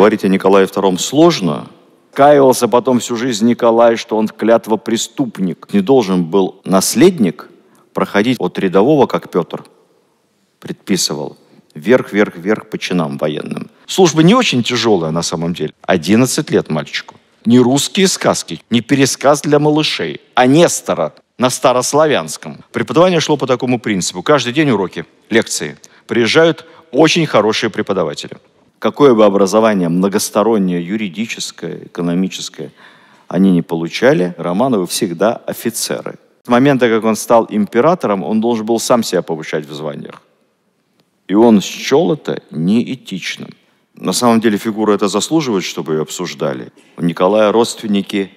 Говорить о Николае II сложно. Каялся потом всю жизнь Николай, что он клятвопреступник. Не должен был наследник проходить от рядового, как Петр предписывал, вверх по чинам военным. Служба не очень тяжелая на самом деле. 11 лет мальчику. Не русские сказки, не пересказ для малышей, а Нестора на старославянском. Преподавание шло по такому принципу. Каждый день уроки, лекции. Приезжают очень хорошие преподаватели. Какое бы образование многостороннее, юридическое, экономическое они не получали, Романовы всегда офицеры. С момента, как он стал императором, он должен был сам себя повышать в званиях. И он счел это неэтичным. На самом деле фигура эта заслуживает, чтобы ее обсуждали. У Николая родственники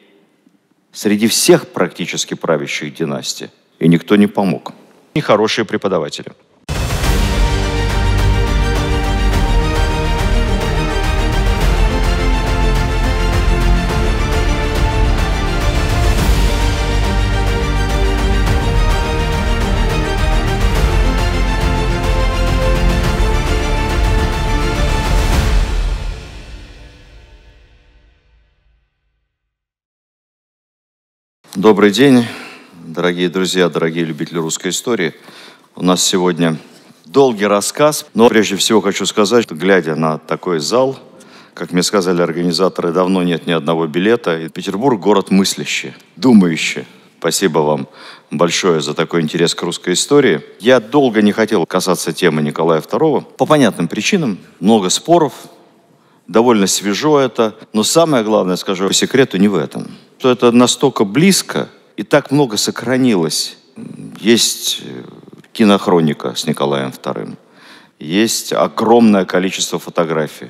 среди всех практически правящих династий. И никто не помог. И хорошие преподаватели. Добрый день, дорогие друзья, дорогие любители русской истории. У нас сегодня долгий рассказ, но прежде всего хочу сказать, что, глядя на такой зал, как мне сказали организаторы, давно нет ни одного билета. И Петербург – город мыслящий, думающий. Спасибо вам большое за такой интерес к русской истории. Я долго не хотел касаться темы Николая II по понятным причинам. Много споров, довольно свежо это. Но самое главное, скажу по секрету, не в этом. Что это настолько близко и так много сохранилось. Есть кинохроника с Николаем II, есть огромное количество фотографий,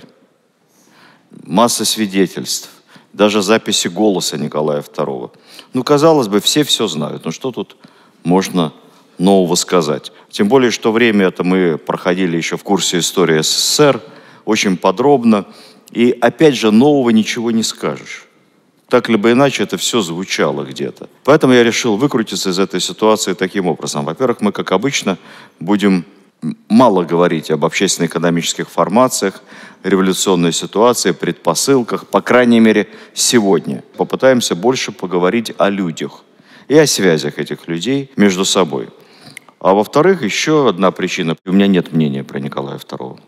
масса свидетельств, даже записи голоса Николая II. Ну, казалось бы, все знают. Ну, что тут можно нового сказать? Тем более, что время это мы проходили еще в курсе истории СССР, очень подробно. И опять же, нового ничего не скажешь. Так либо иначе это все звучало где-то. Поэтому я решил выкрутиться из этой ситуации таким образом. Во-первых, мы, как обычно, будем мало говорить об общественно-экономических формациях, революционной ситуации, предпосылках, по крайней мере, сегодня. Попытаемся больше поговорить о людях и о связях этих людей между собой. А во-вторых, еще одна причина. У меня нет мнения про Николая II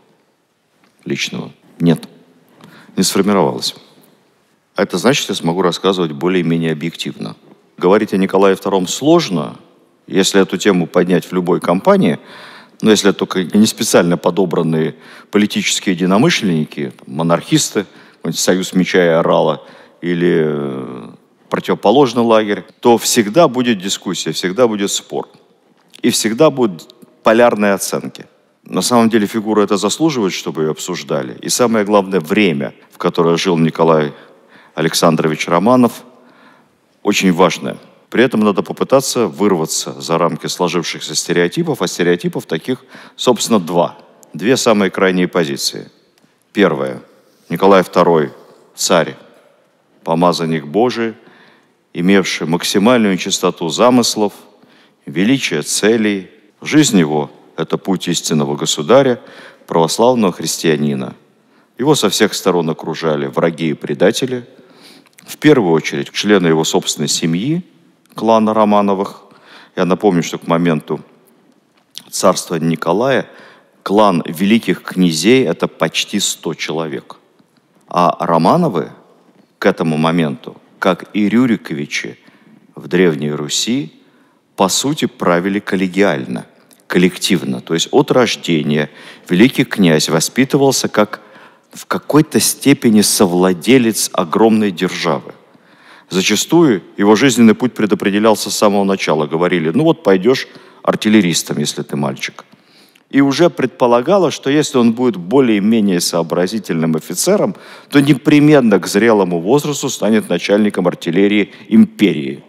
личного. Нет. Не сформировалось. Это значит, я смогу рассказывать более-менее объективно. Говорить о Николае II сложно, если эту тему поднять в любой компании, но если только не специально подобранные политические единомышленники, монархисты, Союз меча и орала или противоположный лагерь, то всегда будет дискуссия, всегда будет спор. И всегда будут полярные оценки. На самом деле фигура эта заслуживает, чтобы ее обсуждали. И самое главное, время, в которое жил Николай Александрович Романов, очень важное. При этом надо попытаться вырваться за рамки сложившихся стереотипов, а стереотипов таких, собственно, два. Две самые крайние позиции. Первое. Николай II – царь, помазанник Божий, имевший максимальную чистоту замыслов, величие целей. Жизнь его – это путь истинного государя, православного христианина. Его со всех сторон окружали враги и предатели. В первую очередь члены его собственной семьи, клана Романовых. Я напомню, что к моменту царствования Николая клан великих князей – это почти 100 человек. А Романовы к этому моменту, как и Рюриковичи в Древней Руси, по сути правили коллегиально, коллективно. То есть от рождения великий князь воспитывался как в какой-то степени совладелец огромной державы. Зачастую его жизненный путь предопределялся с самого начала. Говорили, ну вот пойдешь артиллеристом, если ты мальчик. И уже предполагалось, что если он будет более-менее сообразительным офицером, то непременно к зрелому возрасту станет начальником артиллерии империи.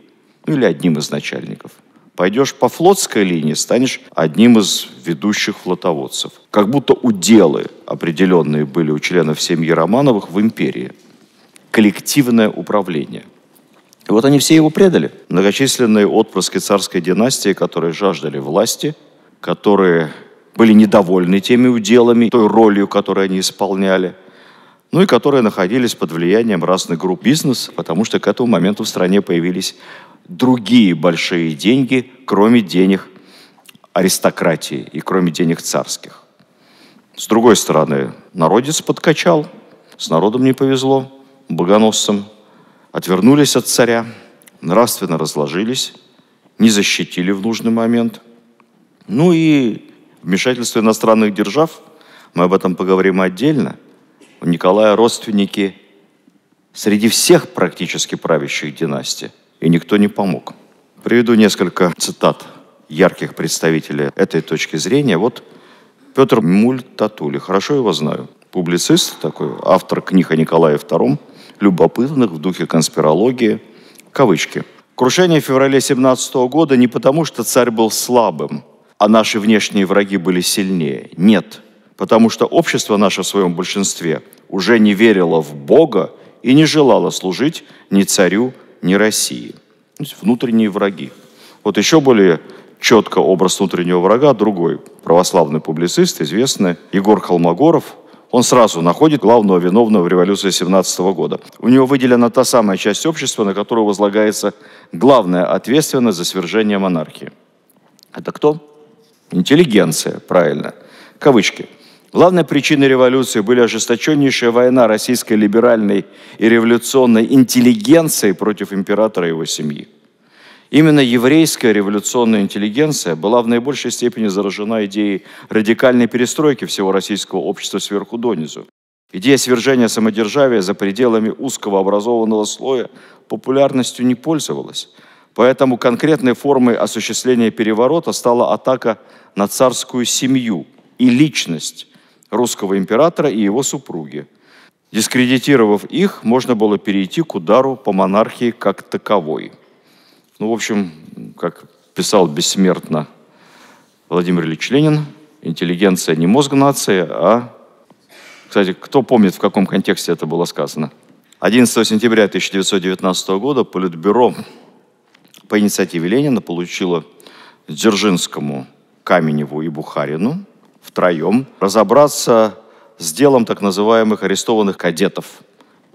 Ну или одним из начальников. Пойдешь по флотской линии, станешь одним из ведущих флотоводцев. Как будто уделы определенные были у членов семьи Романовых в империи. Коллективное управление. И вот они все его предали. Многочисленные отпрыски царской династии, которые жаждали власти, которые были недовольны теми уделами, той ролью, которую они исполняли. ну и которые находились под влиянием разных групп бизнеса, потому что к этому моменту в стране появились другие большие деньги, кроме денег аристократии и кроме денег царских. С другой стороны, народец подкачал, с народом не повезло, богоносцам, отвернулись от царя, нравственно разложились, не защитили в нужный момент. Ну и вмешательство иностранных держав, мы об этом поговорим отдельно. У Николая родственники среди всех практически правящих династий, и никто не помог. Приведу несколько цитат ярких представителей этой точки зрения. Вот Петр Муль-Татули, хорошо его знаю, публицист такой, автор книг о Николае II, любопытных в духе конспирологии, кавычки. «Крушение в феврале 17 года не потому, что царь был слабым, а наши внешние враги были сильнее. Нет, потому что общество наше в своем большинстве уже не верило в Бога и не желало служить ни царю, ни России». То есть внутренние враги. Вот еще более четко образ внутреннего врага другой православный публицист, известный Егор Холмогоров. Он сразу находит главного виновного в революции 17 года. У него выделена та самая часть общества, на которую возлагается главная ответственность за свержение монархии. Это кто? Интеллигенция, правильно. Кавычки. Главной причиной революции были ожесточеннейшая война российской либеральной и революционной интеллигенции против императора и его семьи. Именно еврейская революционная интеллигенция была в наибольшей степени заражена идеей радикальной перестройки всего российского общества сверху донизу. Идея свержения самодержавия за пределами узкого образованного слоя популярностью не пользовалась. Поэтому конкретной формой осуществления переворота стала атака на царскую семью и личность русского императора и его супруги. Дискредитировав их, можно было перейти к удару по монархии как таковой. Ну, в общем, как писал бессмертно Владимир Ильич Ленин, интеллигенция не мозг нации, а... Кстати, кто помнит, в каком контексте это было сказано? 11 сентября 1919 года Политбюро по инициативе Ленина получило Дзержинскому, Каменеву и Бухарину втроем разобраться с делом так называемых арестованных кадетов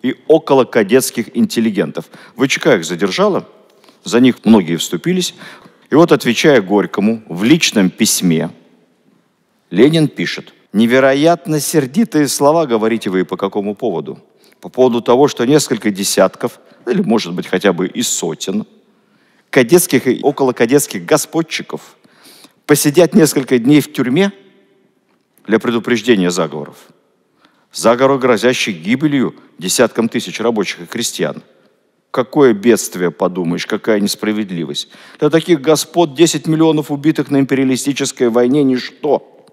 и околокадетских интеллигентов. ВЧК их задержала, за них многие вступились. И вот, отвечая Горькому в личном письме, Ленин пишет: «Невероятно сердитые слова говорите вы по какому поводу? По поводу того, что несколько десятков, или, может быть, хотя бы и сотен, кадетских и околокадетских господчиков посидят несколько дней в тюрьме для предупреждения заговоров. Заговор, грозящий гибелью десяткам тысяч рабочих и крестьян. Какое бедствие, подумаешь, какая несправедливость. Для таких господ 10 миллионов убитых на империалистической войне – ничто.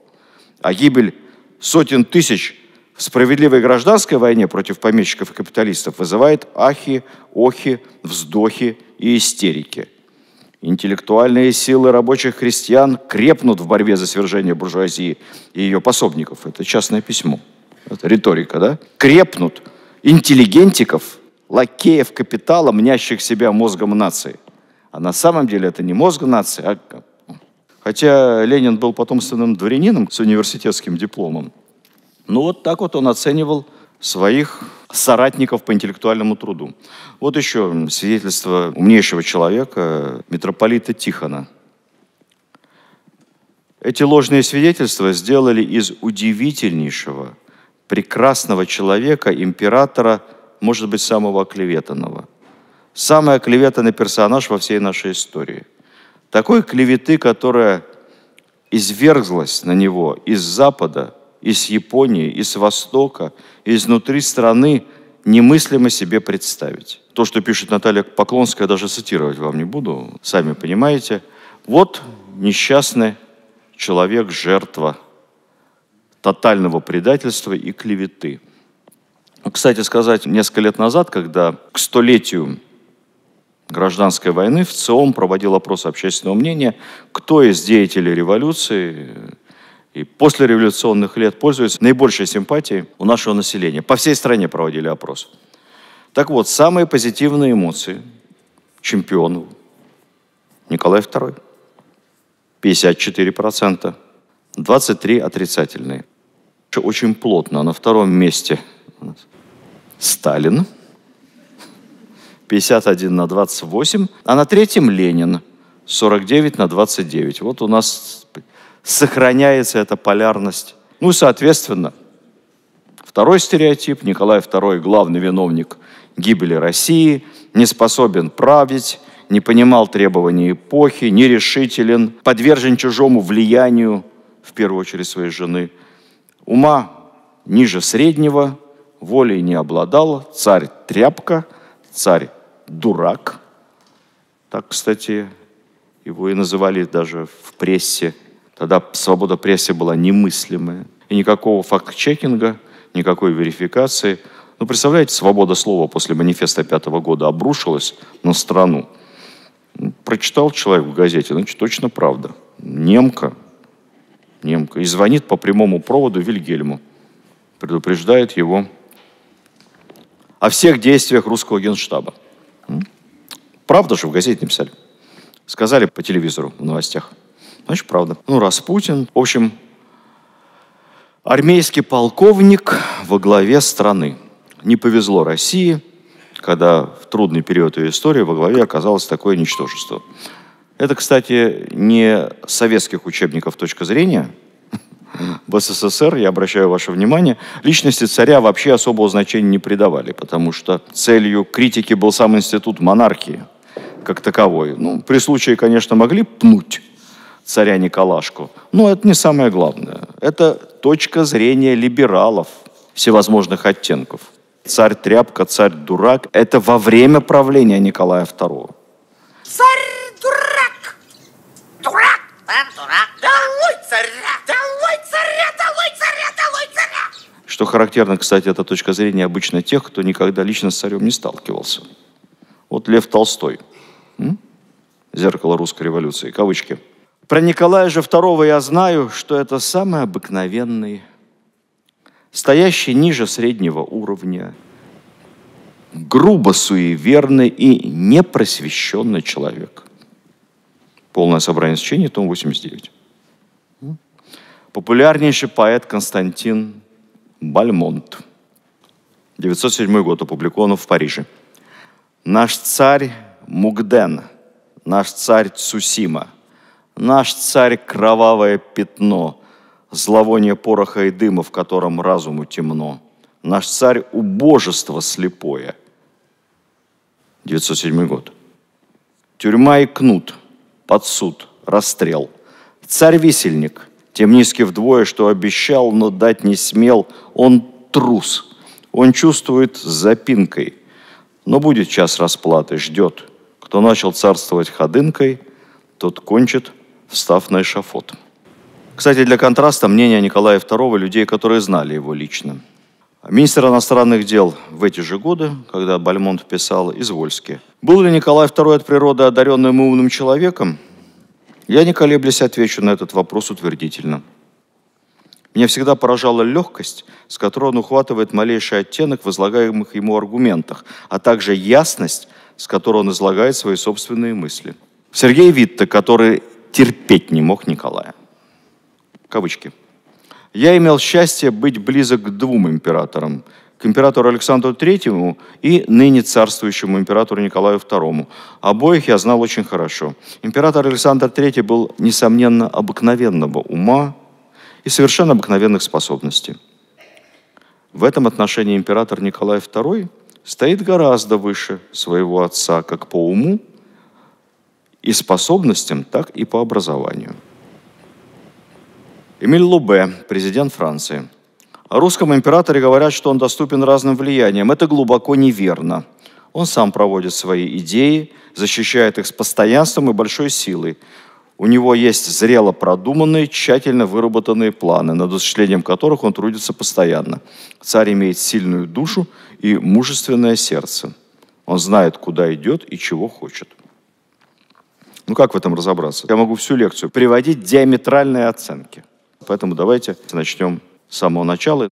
А гибель сотен тысяч в справедливой гражданской войне против помещиков и капиталистов вызывает ахи, охи, вздохи и истерики. Интеллектуальные силы рабочих крестьян крепнут в борьбе за свержение буржуазии и ее пособников». Это частное письмо. Это риторика, да? Крепнут интеллигентиков, лакеев капитала, мнящих себя мозгом нации. А на самом деле это не мозг нации, Хотя Ленин был потомственным дворянином с университетским дипломом, ну вот так вот он оценивал своих соратников по интеллектуальному труду. Вот еще свидетельство умнейшего человека, митрополита Тихона. Эти ложные свидетельства сделали из удивительнейшего, прекрасного человека императора, может быть, самого оклеветанного. Самый оклеветанный персонаж во всей нашей истории. Такой клеветы, которая изверглась на него из Запада, из Японии, из Востока, изнутри страны, немыслимо себе представить. То, что пишет Наталья Поклонская, даже цитировать вам не буду, сами понимаете. Вот несчастный человек, жертва тотального предательства и клеветы. Кстати сказать, несколько лет назад, когда к 100-летию гражданской войны в ЦИОМ проводил опрос общественного мнения, кто из деятелей революции и послереволюционных лет пользуется наибольшей симпатией у нашего населения. По всей стране проводили опрос. Так вот, самые позитивные эмоции чемпиону Николай II. 54%, 23% отрицательные. Очень плотно, на втором месте Сталин, 51/28, а на третьем Ленин, 49/29. Вот у нас сохраняется эта полярность. Ну и, соответственно, второй стереотип. Николай II – главный виновник гибели России, не способен править, не понимал требований эпохи, нерешителен, подвержен чужому влиянию, в первую очередь своей жены, ума ниже среднего, волей не обладал, царь тряпка, царь дурак. Так, кстати, его и называли даже в прессе. Тогда свобода прессы была немыслимая. И никакого факт-чекинга, никакой верификации. Ну, представляете, свобода слова после манифеста 5-го года обрушилась на страну. Прочитал человек в газете, значит, точно правда. Немка. И звонит по прямому проводу Вильгельму. Предупреждает его о всех действиях русского генштаба. Правда же в газете написали. Сказали по телевизору в новостях. Значит, правда. Ну, Распутин. В общем, армейский полковник во главе страны. Не повезло России, когда в трудный период ее истории во главе оказалось такое ничтожество. Это, кстати, не советских учебников точка зрения. В СССР, я обращаю ваше внимание, личности царя вообще особого значения не придавали, потому что целью критики был сам институт монархии как таковой. Ну, при случае, конечно, могли пнуть царя Николашку, но это не самое главное. Это точка зрения либералов всевозможных оттенков. Царь тряпка, царь дурак – это во время правления Николая II. Царь дурак! Дурак! Дурак! Долой царя! Долой царя! Долой царя! Долой царя! Что характерно, кстати, это точка зрения обычно тех, кто никогда лично с царем не сталкивался. Вот Лев Толстой. «Зеркало русской революции», кавычки. Про Николая же II я знаю, что это самый обыкновенный, стоящий ниже среднего уровня, грубо суеверный и непросвещенный человек. Полное собрание сочинений, том 89. Популярнейший поэт Константин Бальмонт. 907 год, опубликован в Париже. Наш царь Мугден, наш царь Цусима, наш царь кровавое пятно, зловоние пороха и дыма, в котором разуму темно. Наш царь убожество слепое. 907 год. Тюрьма и кнут, под суд, расстрел. Царь-висельник, тем низкий вдвое, что обещал, но дать не смел. Он трус, он чувствует с запинкой, но будет час расплаты, ждет. Кто начал царствовать ходынкой, тот кончит, встав на эшафот. Кстати, для контраста мнение Николая II людей, которые знали его лично. Министр иностранных дел в эти же годы, когда Бальмонт писал, Извольский. Был ли Николай II от природы одаренным и умным человеком? Я, не колеблясь, отвечу на этот вопрос утвердительно. Меня всегда поражала легкость, с которой он ухватывает малейший оттенок в излагаемых ему аргументах, а также ясность, с которой он излагает свои собственные мысли. Сергей Витте, который терпеть не мог Николая. Кавычки. «Я имел счастье быть близок к двум императорам, к императору Александру III и ныне царствующему императору Николаю II. Обоих я знал очень хорошо. Император Александр III был, несомненно, обыкновенного ума и совершенно обыкновенных способностей. В этом отношении император Николай II стоит гораздо выше своего отца как по уму и способностям, так и по образованию». Эмиль Лубе, президент Франции. О русском императоре говорят, что он доступен разным влияниям. Это глубоко неверно. Он сам проводит свои идеи, защищает их с постоянством и большой силой. У него есть зрело продуманные, тщательно выработанные планы, над осуществлением которых он трудится постоянно. Царь имеет сильную душу и мужественное сердце. Он знает, куда идет и чего хочет. Ну как в этом разобраться? Я могу всю лекцию приводить диаметральные оценки. Поэтому давайте начнем с самого начала.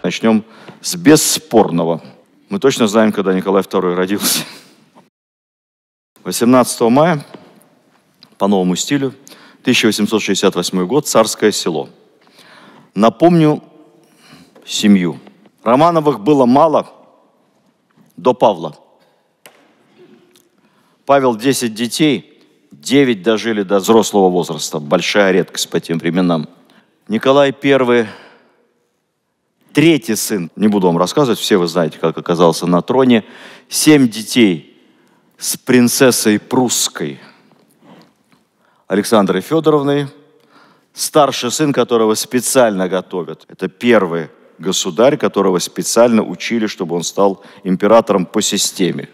Начнем с бесспорного. Мы точно знаем, когда Николай II родился. 18 мая, по новому стилю, 1868 год, Царское Село. Напомню семью. Романовых было мало до Павла. Павел 10 детей, 9 дожили до взрослого возраста. Большая редкость по тем временам. Николай I, третий сын, не буду вам рассказывать, все вы знаете, как оказался на троне. 7 детей с принцессой прусской Александрой Федоровной. Старший сын, которого специально готовят. Это первый государь, которого специально учили, чтобы он стал императором по системе.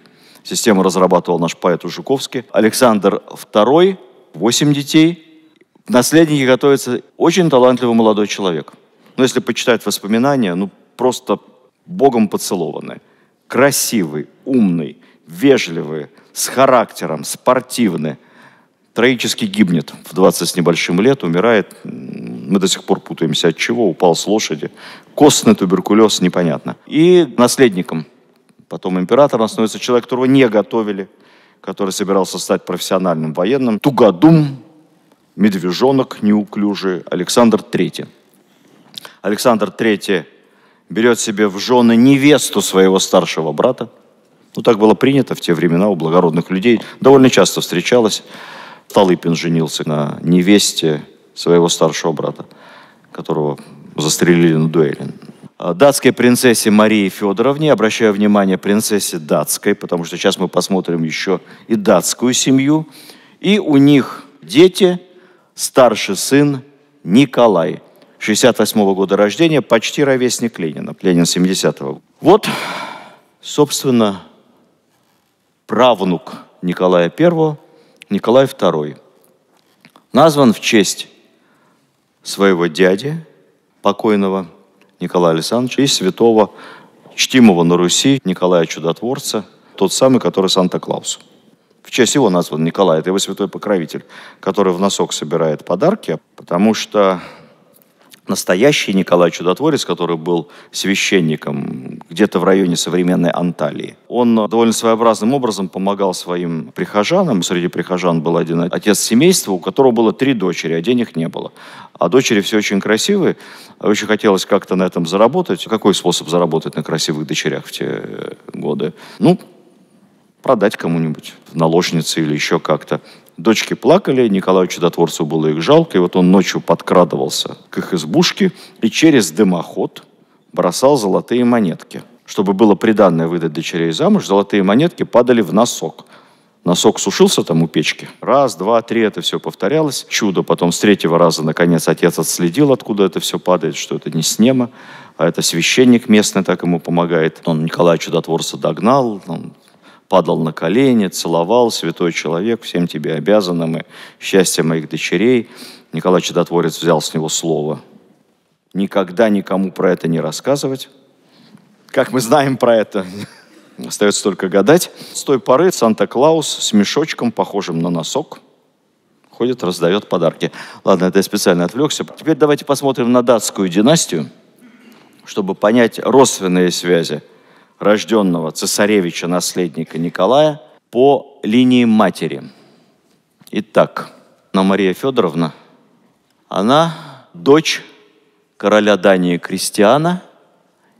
Систему разрабатывал наш поэт Жуковский. Александр II, 8 детей. В наследнике готовится очень талантливый молодой человек. Но если почитать воспоминания, просто Богом поцелованный. Красивый, умный, вежливый, с характером, спортивный. Трагически гибнет в 20 с небольшим лет, умирает. Мы до сих пор путаемся, от чего. Упал с лошади. Костный туберкулез, непонятно. И наследником, потом императором, становится человек, которого не готовили, который собирался стать профессиональным военным. Тугодум, медвежонок неуклюжий, Александр III. Александр III берет себе в жены невесту своего старшего брата. Так было принято в те времена у благородных людей. Довольно часто встречалось. Столыпин женился на невесте своего старшего брата, которого застрелили на дуэли. Датской принцессе Марии Федоровне, обращаю внимание, принцессе датской, потому что сейчас мы посмотрим еще и датскую семью. И у них дети, старший сын Николай, 68-го года рождения, почти ровесник Ленина. Ленин 70-го. Вот, собственно, правнук Николая I, Николай II. Назван в честь своего дяди, покойного Николая Александровича, и святого, чтимого на Руси Николая Чудотворца, тот самый, который Санта-Клаус. В честь его назван Николай, это его святой покровитель, который в носок собирает подарки, потому что настоящий Николай Чудотворец, который был священником где-то в районе современной Анталии, он довольно своеобразным образом помогал своим прихожанам. Среди прихожан был один отец семейства, у которого было 3 дочери, а денег не было. А дочери все очень красивые, очень хотелось как-то на этом заработать. Какой способ заработать на красивых дочерях в те годы? Продать кому-нибудь в наложнице или еще как-то. Дочки плакали, Николаю Чудотворцу было их жалко, и вот он ночью подкрадывался к их избушке и через дымоход бросал золотые монетки. Чтобы было приданное выдать дочерей замуж, золотые монетки падали в носок. Носок сушился там у печки. 1, 2, 3 это все повторялось. Чудо. Потом с 3-го раза, наконец, отец отследил, откуда это все падает, что это не с неба, а это священник местный так ему помогает. Он Николая Чудотворца догнал, он падал на колени, целовал: святой человек, всем тебе обязаны мы, счастье моих дочерей. Николай Чудотворец взял с него слово: никогда никому про это не рассказывать. Как мы знаем про это, остается только гадать. С той поры Санта-Клаус с мешочком, похожим на носок, ходит, раздает подарки. Ладно, это я специально отвлекся. Теперь давайте посмотрим на датскую династию, чтобы понять родственные связи рожденного цесаревича-наследника Николая по линии матери. Итак, Мария Федоровна, она дочь короля Дании Кристиана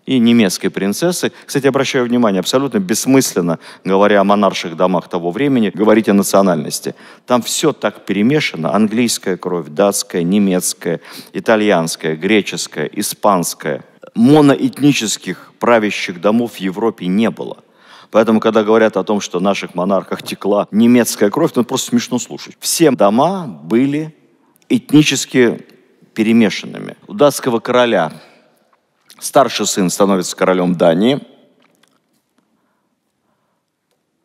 и немецкой принцессы. Кстати, обращаю внимание, абсолютно бессмысленно, говоря о монарших домах того времени, говорить о национальности. Там все так перемешано: английская кровь, датская, немецкая, итальянская, греческая, испанская. Моноэтнических правящих домов в Европе не было. Поэтому, когда говорят о том, что в наших монархах текла немецкая кровь, просто смешно слушать. Все дома были этнически перемешанными. У датского короля старший сын становится королем Дании.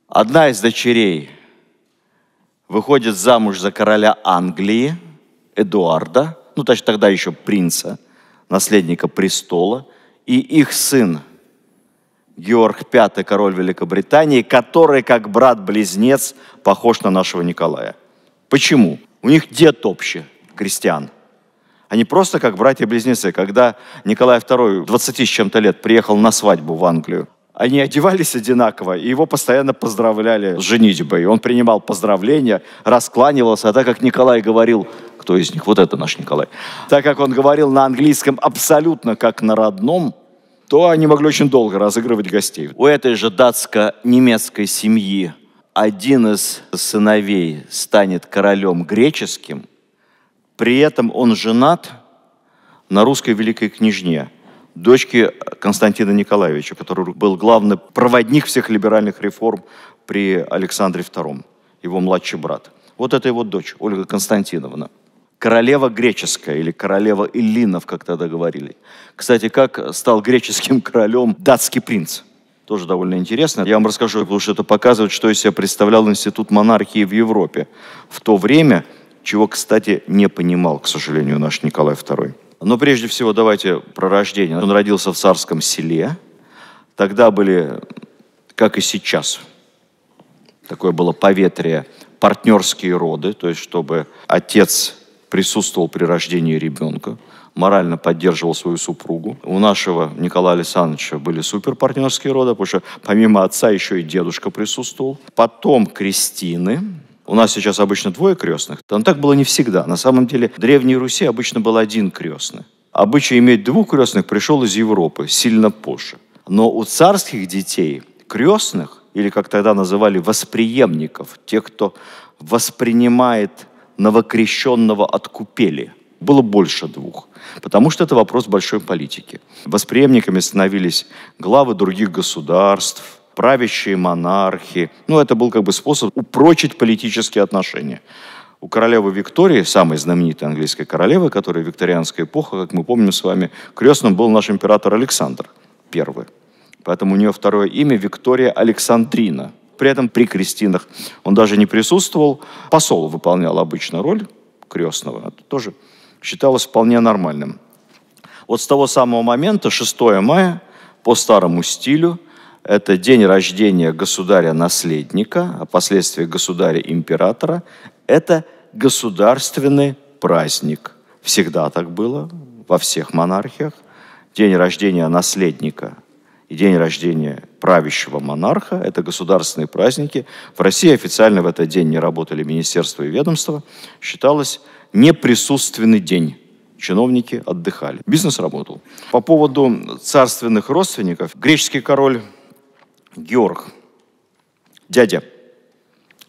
Одна из дочерей выходит замуж за короля Англии, Эдуарда, точно тогда еще принца, наследника престола, и их сын Георг V, король Великобритании, который, как брат-близнец, похож на нашего Николая. Почему? У них дед общий, крестьян. Они просто как братья-близнецы. Когда Николай II 20 с чем-то лет приехал на свадьбу в Англию, они одевались одинаково, и его постоянно поздравляли с женитьбой. Он принимал поздравления, раскланивался. А так как Николай говорил: кто из них. Вот это наш Николай. Так как он говорил на английском абсолютно как на родном, то они могли очень долго разыгрывать гостей. У этой же датско-немецкой семьи один из сыновей станет королем греческим, при этом он женат на русской великой княжне, дочке Константина Николаевича, который был главный проводник всех либеральных реформ при Александре II, его младший брат. Вот это его дочь, Ольга Константиновна. Королева греческая, или королева эллинов, как тогда говорили. Кстати, как стал греческим королем датский принц. Тоже довольно интересно. Я вам расскажу, потому что это показывает, что из себя представлял институт монархии в Европе в то время, чего, кстати, не понимал, к сожалению, наш Николай II. Но прежде всего давайте про рождение. Он родился в Царском Селе. Тогда были, как и сейчас, такое было поветрие, партнерские роды, то есть чтобы отец присутствовал при рождении ребенка, морально поддерживал свою супругу. У нашего Николая Александровича были суперпартнерские роды, потому что помимо отца еще и дедушка присутствовал. Потом крестины. У нас сейчас обычно двое крестных. Но так было не всегда. На самом деле в Древней Руси обычно был один крестный. Обычай иметь двух крестных пришел из Европы сильно позже. Но у царских детей крестных, или как тогда называли восприемников, тех, кто воспринимает новокрещенного от купели, было больше двух. Потому что это вопрос большой политики. Восприемниками становились главы других государств, правящие монархи. Это был как бы способ упрочить политические отношения. У королевы Виктории, самой знаменитой английской королевы, которая викторианская эпоха, как мы помним с вами, крестным был наш император Александр I. Поэтому у нее второе имя Виктория Александрина. При этом при крестинах он даже не присутствовал. Посол выполнял обычно роль крестного. Это тоже считалось вполне нормальным. Вот с того самого момента, 6 мая, по старому стилю, это день рождения государя-наследника, а впоследствии государя-императора. Это государственный праздник. Всегда так было во всех монархиях. День рождения наследника и день рождения правящего монарха – это государственные праздники. В России официально в этот день не работали министерства и ведомства. Считалось неприсутственный день. Чиновники отдыхали. Бизнес работал. По поводу царственных родственников, греческий король Георг, дядя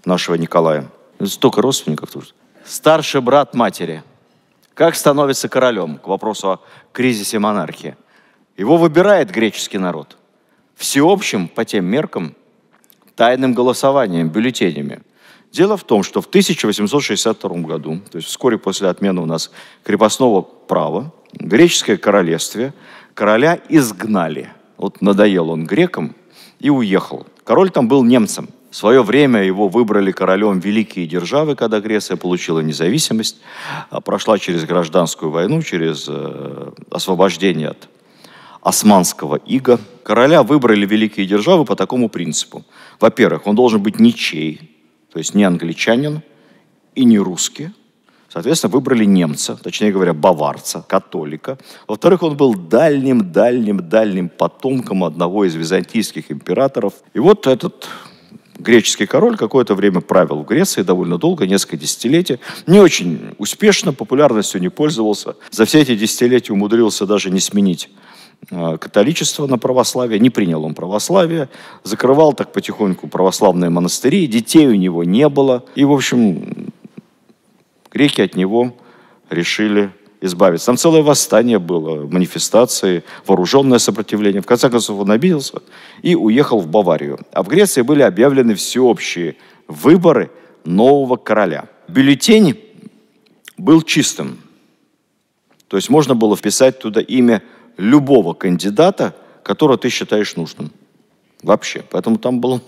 нашего Николая. Столько родственников тут. Старший брат матери. Как становится королем? К вопросу о кризисе монархии. Его выбирает греческий народ. Всеобщим, по тем меркам, тайным голосованием, бюллетенями. Дело в том, что в 1862 году, то есть вскоре после отмены у нас крепостного права, в греческое королевстве короля изгнали. Вот надоел он грекам и уехал. Король там был немцем. В свое время его выбрали королем великие державы, когда Греция получила независимость, прошла через гражданскую войну, через освобождение от османского ига. Короля выбрали великие державы по такому принципу. Во-первых, он должен быть ничей, то есть не англичанин и не русский. Соответственно, выбрали немца, точнее говоря, баварца, католика. Во-вторых, он был дальним потомком одного из византийских императоров. И вот этот греческий король какое-то время правил в Греции, довольно долго, несколько десятилетий. Не очень успешно, популярностью не пользовался. За все эти десятилетия умудрился даже не сменить католичество на православие, не принял он православие, закрывал так потихоньку православные монастыри, детей у него не было. И, в общем, греки от него решили избавиться. Там целое восстание было, манифестации, вооруженное сопротивление. В конце концов он обиделся и уехал в Баварию. А в Греции были объявлены всеобщие выборы нового короля. Бюллетень был чистым. То есть можно было вписать туда имя любого кандидата, которого ты считаешь нужным. Вообще. Поэтому там было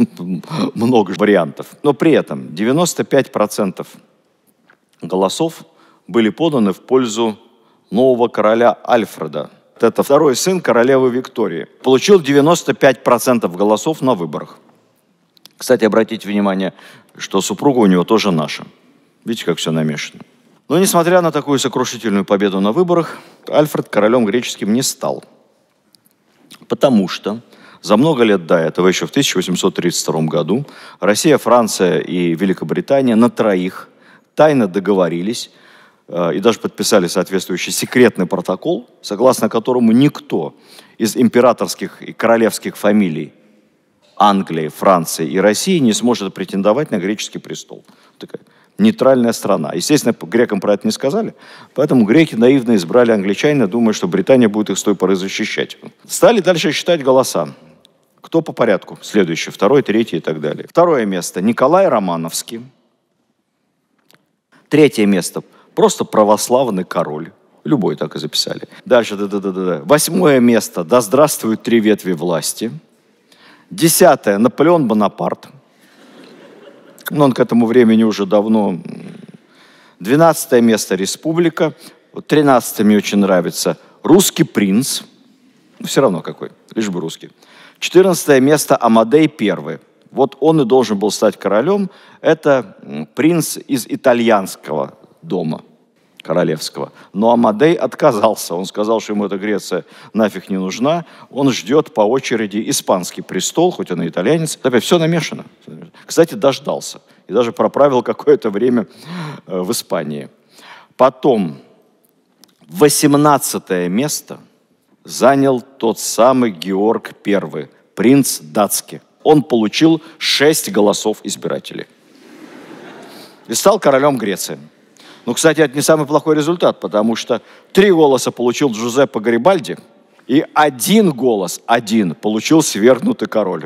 много вариантов. Но при этом 95% голосов были поданы в пользу нового короля Альфреда. Это второй сын королевы Виктории. Получил 95% голосов на выборах. Кстати, обратите внимание, что супруга у него тоже наша. Видите, как все намешано. Но несмотря на такую сокрушительную победу на выборах, Альфред королем греческим не стал. Потому что за много лет до этого, еще в 1832 году, Россия, Франция и Великобритания на троих тайно договорились и даже подписали соответствующий секретный протокол, согласно которому никто из императорских и королевских фамилий Англии, Франции и России не сможет претендовать на греческий престол. Такая нейтральная страна. Естественно, грекам про это не сказали, поэтому греки наивно избрали англичанина, думая, что Британия будет их с той поры защищать. Стали дальше считать голоса. Кто по порядку? Следующий, второй, третий и так далее. Второе место – Николай Романовский. Третье место – просто православный король. Любой так и записали. Дальше, Восьмое место – да здравствуют три ветви власти. 10-е – Наполеон Бонапарт. Но он к этому времени уже давно. 12-е место – Республика. 13-е мне очень нравится – Русский принц. Ну, все равно какой, лишь бы русский. 14-е место – Амадей I. Вот он и должен был стать королем. Это принц из итальянского дома королевского. Но Амадей отказался. Он сказал, что ему эта Греция нафиг не нужна. Он ждет по очереди испанский престол, хоть он и итальянец. Опять все намешано. Кстати, дождался. И даже проправил какое-то время в Испании. Потом 18-е место занял тот самый Георг I, принц датский. Он получил 6 голосов избирателей. И стал королем Греции. Ну, кстати, это не самый плохой результат, потому что 3 голоса получил Джузеппе Гарибальди, и 1 голос, получил свергнутый король.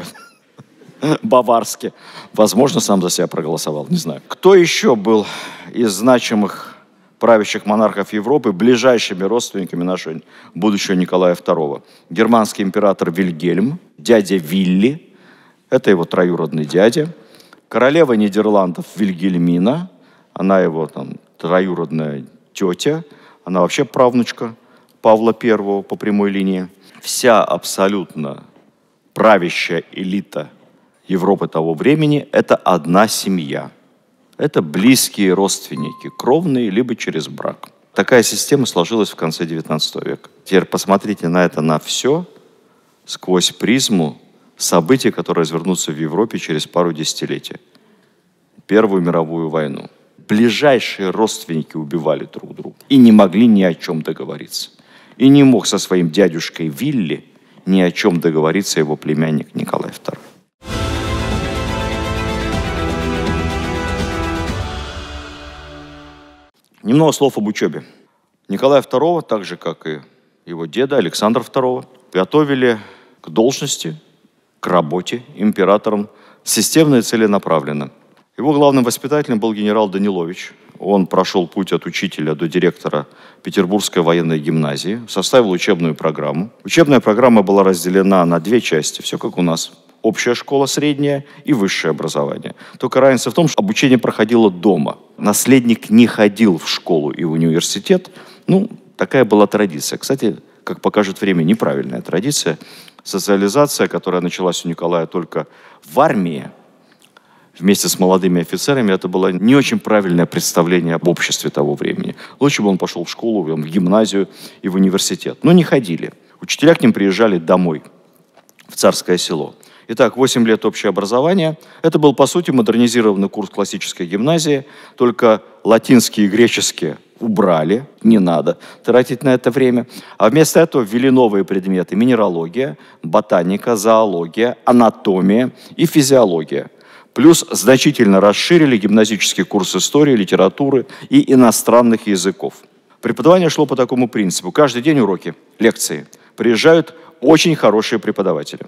Баварский. Возможно, сам за себя проголосовал, не знаю. Кто еще был из значимых правящих монархов Европы ближайшими родственниками нашего будущего Николая II? Германский император Вильгельм, дядя Вилли, это его троюродный дядя. Королева Нидерландов Вильгельмина, она его там троюродная тетя, она вообще правнучка Павла I по прямой линии. Вся абсолютно правящая элита Европы того времени – это одна семья. Это близкие родственники, кровные, либо через брак. Такая система сложилась в конце XIX века. Теперь посмотрите на это, на все сквозь призму событий, которые развернутся в Европе через пару десятилетий. Первую мировую войну. Ближайшие родственники убивали друг друга и не могли ни о чем договориться. И не мог со своим дядюшкой Вилли ни о чем договориться его племянник Николай II. Немного слов об учебе. Николая II, так же, как и его деда Александра II, готовили к должности, к работе императором системно и целенаправленно. Его главным воспитателем был генерал Данилович. Он прошел путь от учителя до директора Петербургской военной гимназии, составил учебную программу. Учебная программа была разделена на 2 части, все как у нас. Общая школа, средняя и высшее образование. Только разница в том, что обучение проходило дома. Наследник не ходил в школу и в университет. Ну, такая была традиция. Кстати, как покажет время, неправильная традиция. Социализация, которая началась у Николая только в армии, вместе с молодыми офицерами, это было не очень правильное представление об обществе того времени. Лучше бы он пошел в школу, в гимназию и в университет. Но не ходили. Учителя к ним приезжали домой, в Царское Село. Итак, 8 лет общее образование. Это был, по сути, модернизированный курс классической гимназии, только латинские и греческие убрали, не надо тратить на это время. А вместо этого ввели новые предметы: минералогия, ботаника, зоология, анатомия и физиология. Плюс значительно расширили гимназический курс истории, литературы и иностранных языков. Преподавание шло по такому принципу. Каждый день уроки, лекции. Приезжают очень хорошие преподаватели.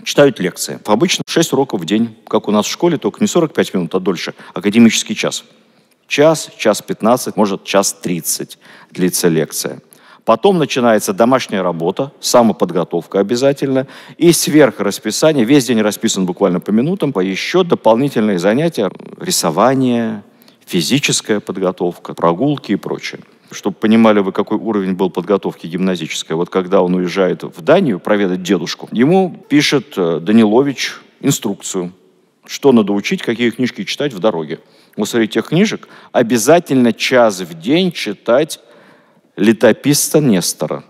Читают лекции. Обычно 6 уроков в день, как у нас в школе, только не 45 минут, а дольше. Академический час. Час, час 15, может час 30 длится лекция. Потом начинается домашняя работа, самоподготовка обязательно. И сверх расписания, весь день расписан буквально по минутам, еще дополнительные занятия, рисование, физическая подготовка, прогулки и прочее. Чтобы понимали вы, какой уровень был подготовки гимназической. Вот когда он уезжает в Данию проведать дедушку, ему пишет Данилович инструкцию, что надо учить, какие книжки читать в дороге. Вот среди тех книжек обязательно час в день читать летописца Нестора.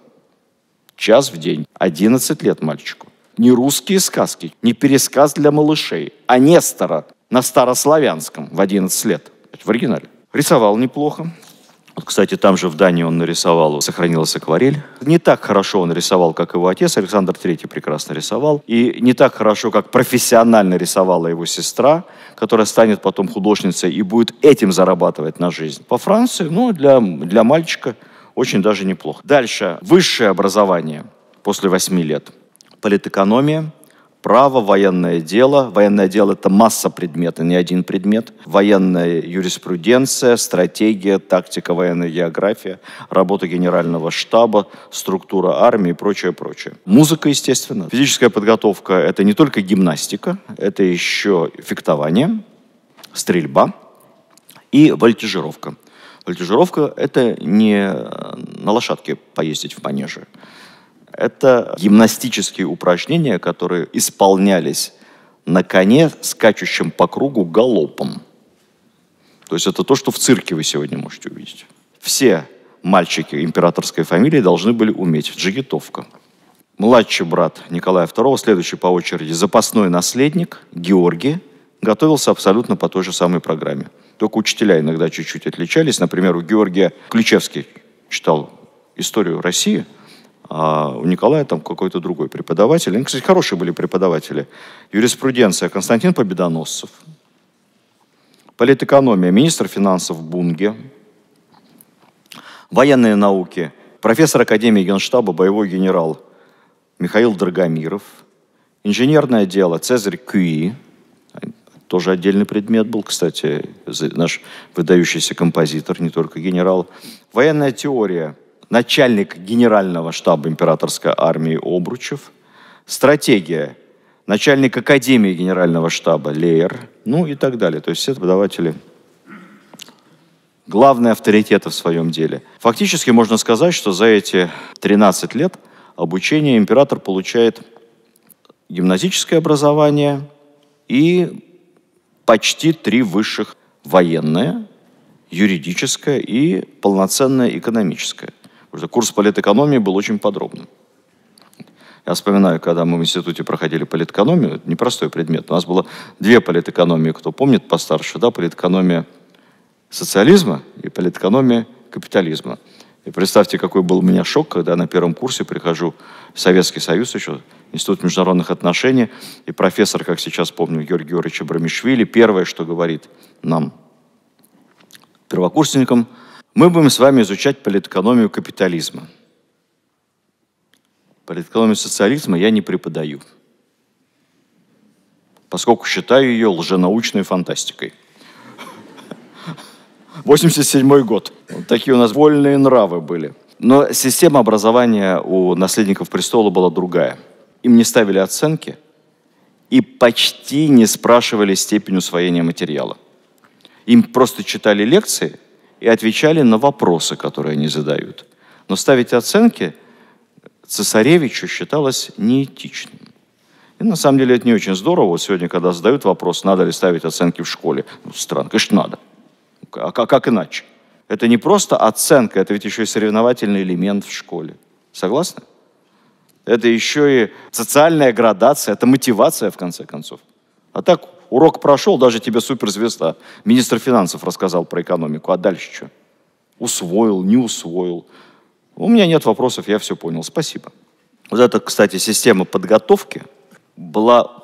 Час в день. 11 лет мальчику. Не русские сказки, не пересказ для малышей, а Нестора на старославянском в 11 лет. В оригинале. Рисовал неплохо. Вот, кстати, там же в Дании он нарисовал, сохранилась акварель. Не так хорошо он рисовал, как его отец, Александр III прекрасно рисовал. И не так хорошо, как профессионально рисовала его сестра, которая станет потом художницей и будет этим зарабатывать на жизнь. По Франции, ну, для мальчика очень даже неплохо. Дальше. Высшее образование после 8 лет. Политэкономия. Право, военное дело. Военное дело – это масса предметов, не один предмет. Военная юриспруденция, стратегия, тактика, военная география, работа генерального штаба, структура армии и прочее, прочее. Музыка, естественно. Физическая подготовка – это не только гимнастика, это еще фехтование, стрельба и вольтежировка. Вольтежировка – это не на лошадке поездить в манеже. Это гимнастические упражнения, которые исполнялись на коне, скачущем по кругу галопом. То есть это то, что в цирке вы сегодня можете увидеть. Все мальчики императорской фамилии должны были уметь джигитовка. Младший брат Николая II, следующий по очереди запасной наследник Георгий, готовился абсолютно по той же самой программе. Только учителя иногда чуть-чуть отличались. Например, у Георгия Ключевский читал историю России, а у Николая там какой-то другой преподаватель. Они, кстати, хорошие были преподаватели. Юриспруденция Константин Победоносцев. Политэкономия министр финансов Бунге. Военные науки профессор Академии Генштаба, боевой генерал Михаил Драгомиров. Инженерное дело Цезарь Кюи. Тоже отдельный предмет был, кстати, наш выдающийся композитор, не только генерал. Военная теория начальник генерального штаба императорской армии Обручев, стратегия, начальник академии генерального штаба Лейер, ну и так далее. То есть все преподаватели главные авторитеты в своем деле. Фактически можно сказать, что за эти 13 лет обучения император получает гимназическое образование и почти 3 высших: военное, юридическое и полноценное экономическое. Потому что курс политэкономии был очень подробным. Я вспоминаю, когда мы в институте проходили политэкономию, это непростой предмет. У нас было 2 политэкономии, кто помнит постарше, да, политэкономия социализма и политэкономия капитализма. И представьте, какой был у меня шок, когда на первом курсе прихожу в Советский Союз еще, Институт международных отношений, и профессор, как сейчас помню, Георгий Георгиевич Абрамишвили, первое, что говорит нам, первокурсникам: мы будем с вами изучать политэкономию капитализма. Политэкономию социализма я не преподаю, поскольку считаю ее лженаучной фантастикой. 87-й год. Вот такие у нас вольные нравы были. Но система образования у наследников престола была другая. Им не ставили оценки и почти не спрашивали степень усвоения материала. Им просто читали лекции и отвечали на вопросы, которые они задают. Но ставить оценки цесаревичу считалось неэтичным. И на самом деле это не очень здорово. Вот сегодня, когда задают вопрос, надо ли ставить оценки в школе, ну, странно, конечно, надо. А как иначе? Это не просто оценка, это ведь еще и соревновательный элемент в школе. Согласны? Это еще и социальная градация, это мотивация, в конце концов. А так, урок прошел, даже тебе суперзвезда. Министр финансов рассказал про экономику, а дальше что? Усвоил, не усвоил. У меня нет вопросов, я все понял. Спасибо. Вот эта, кстати, система подготовки была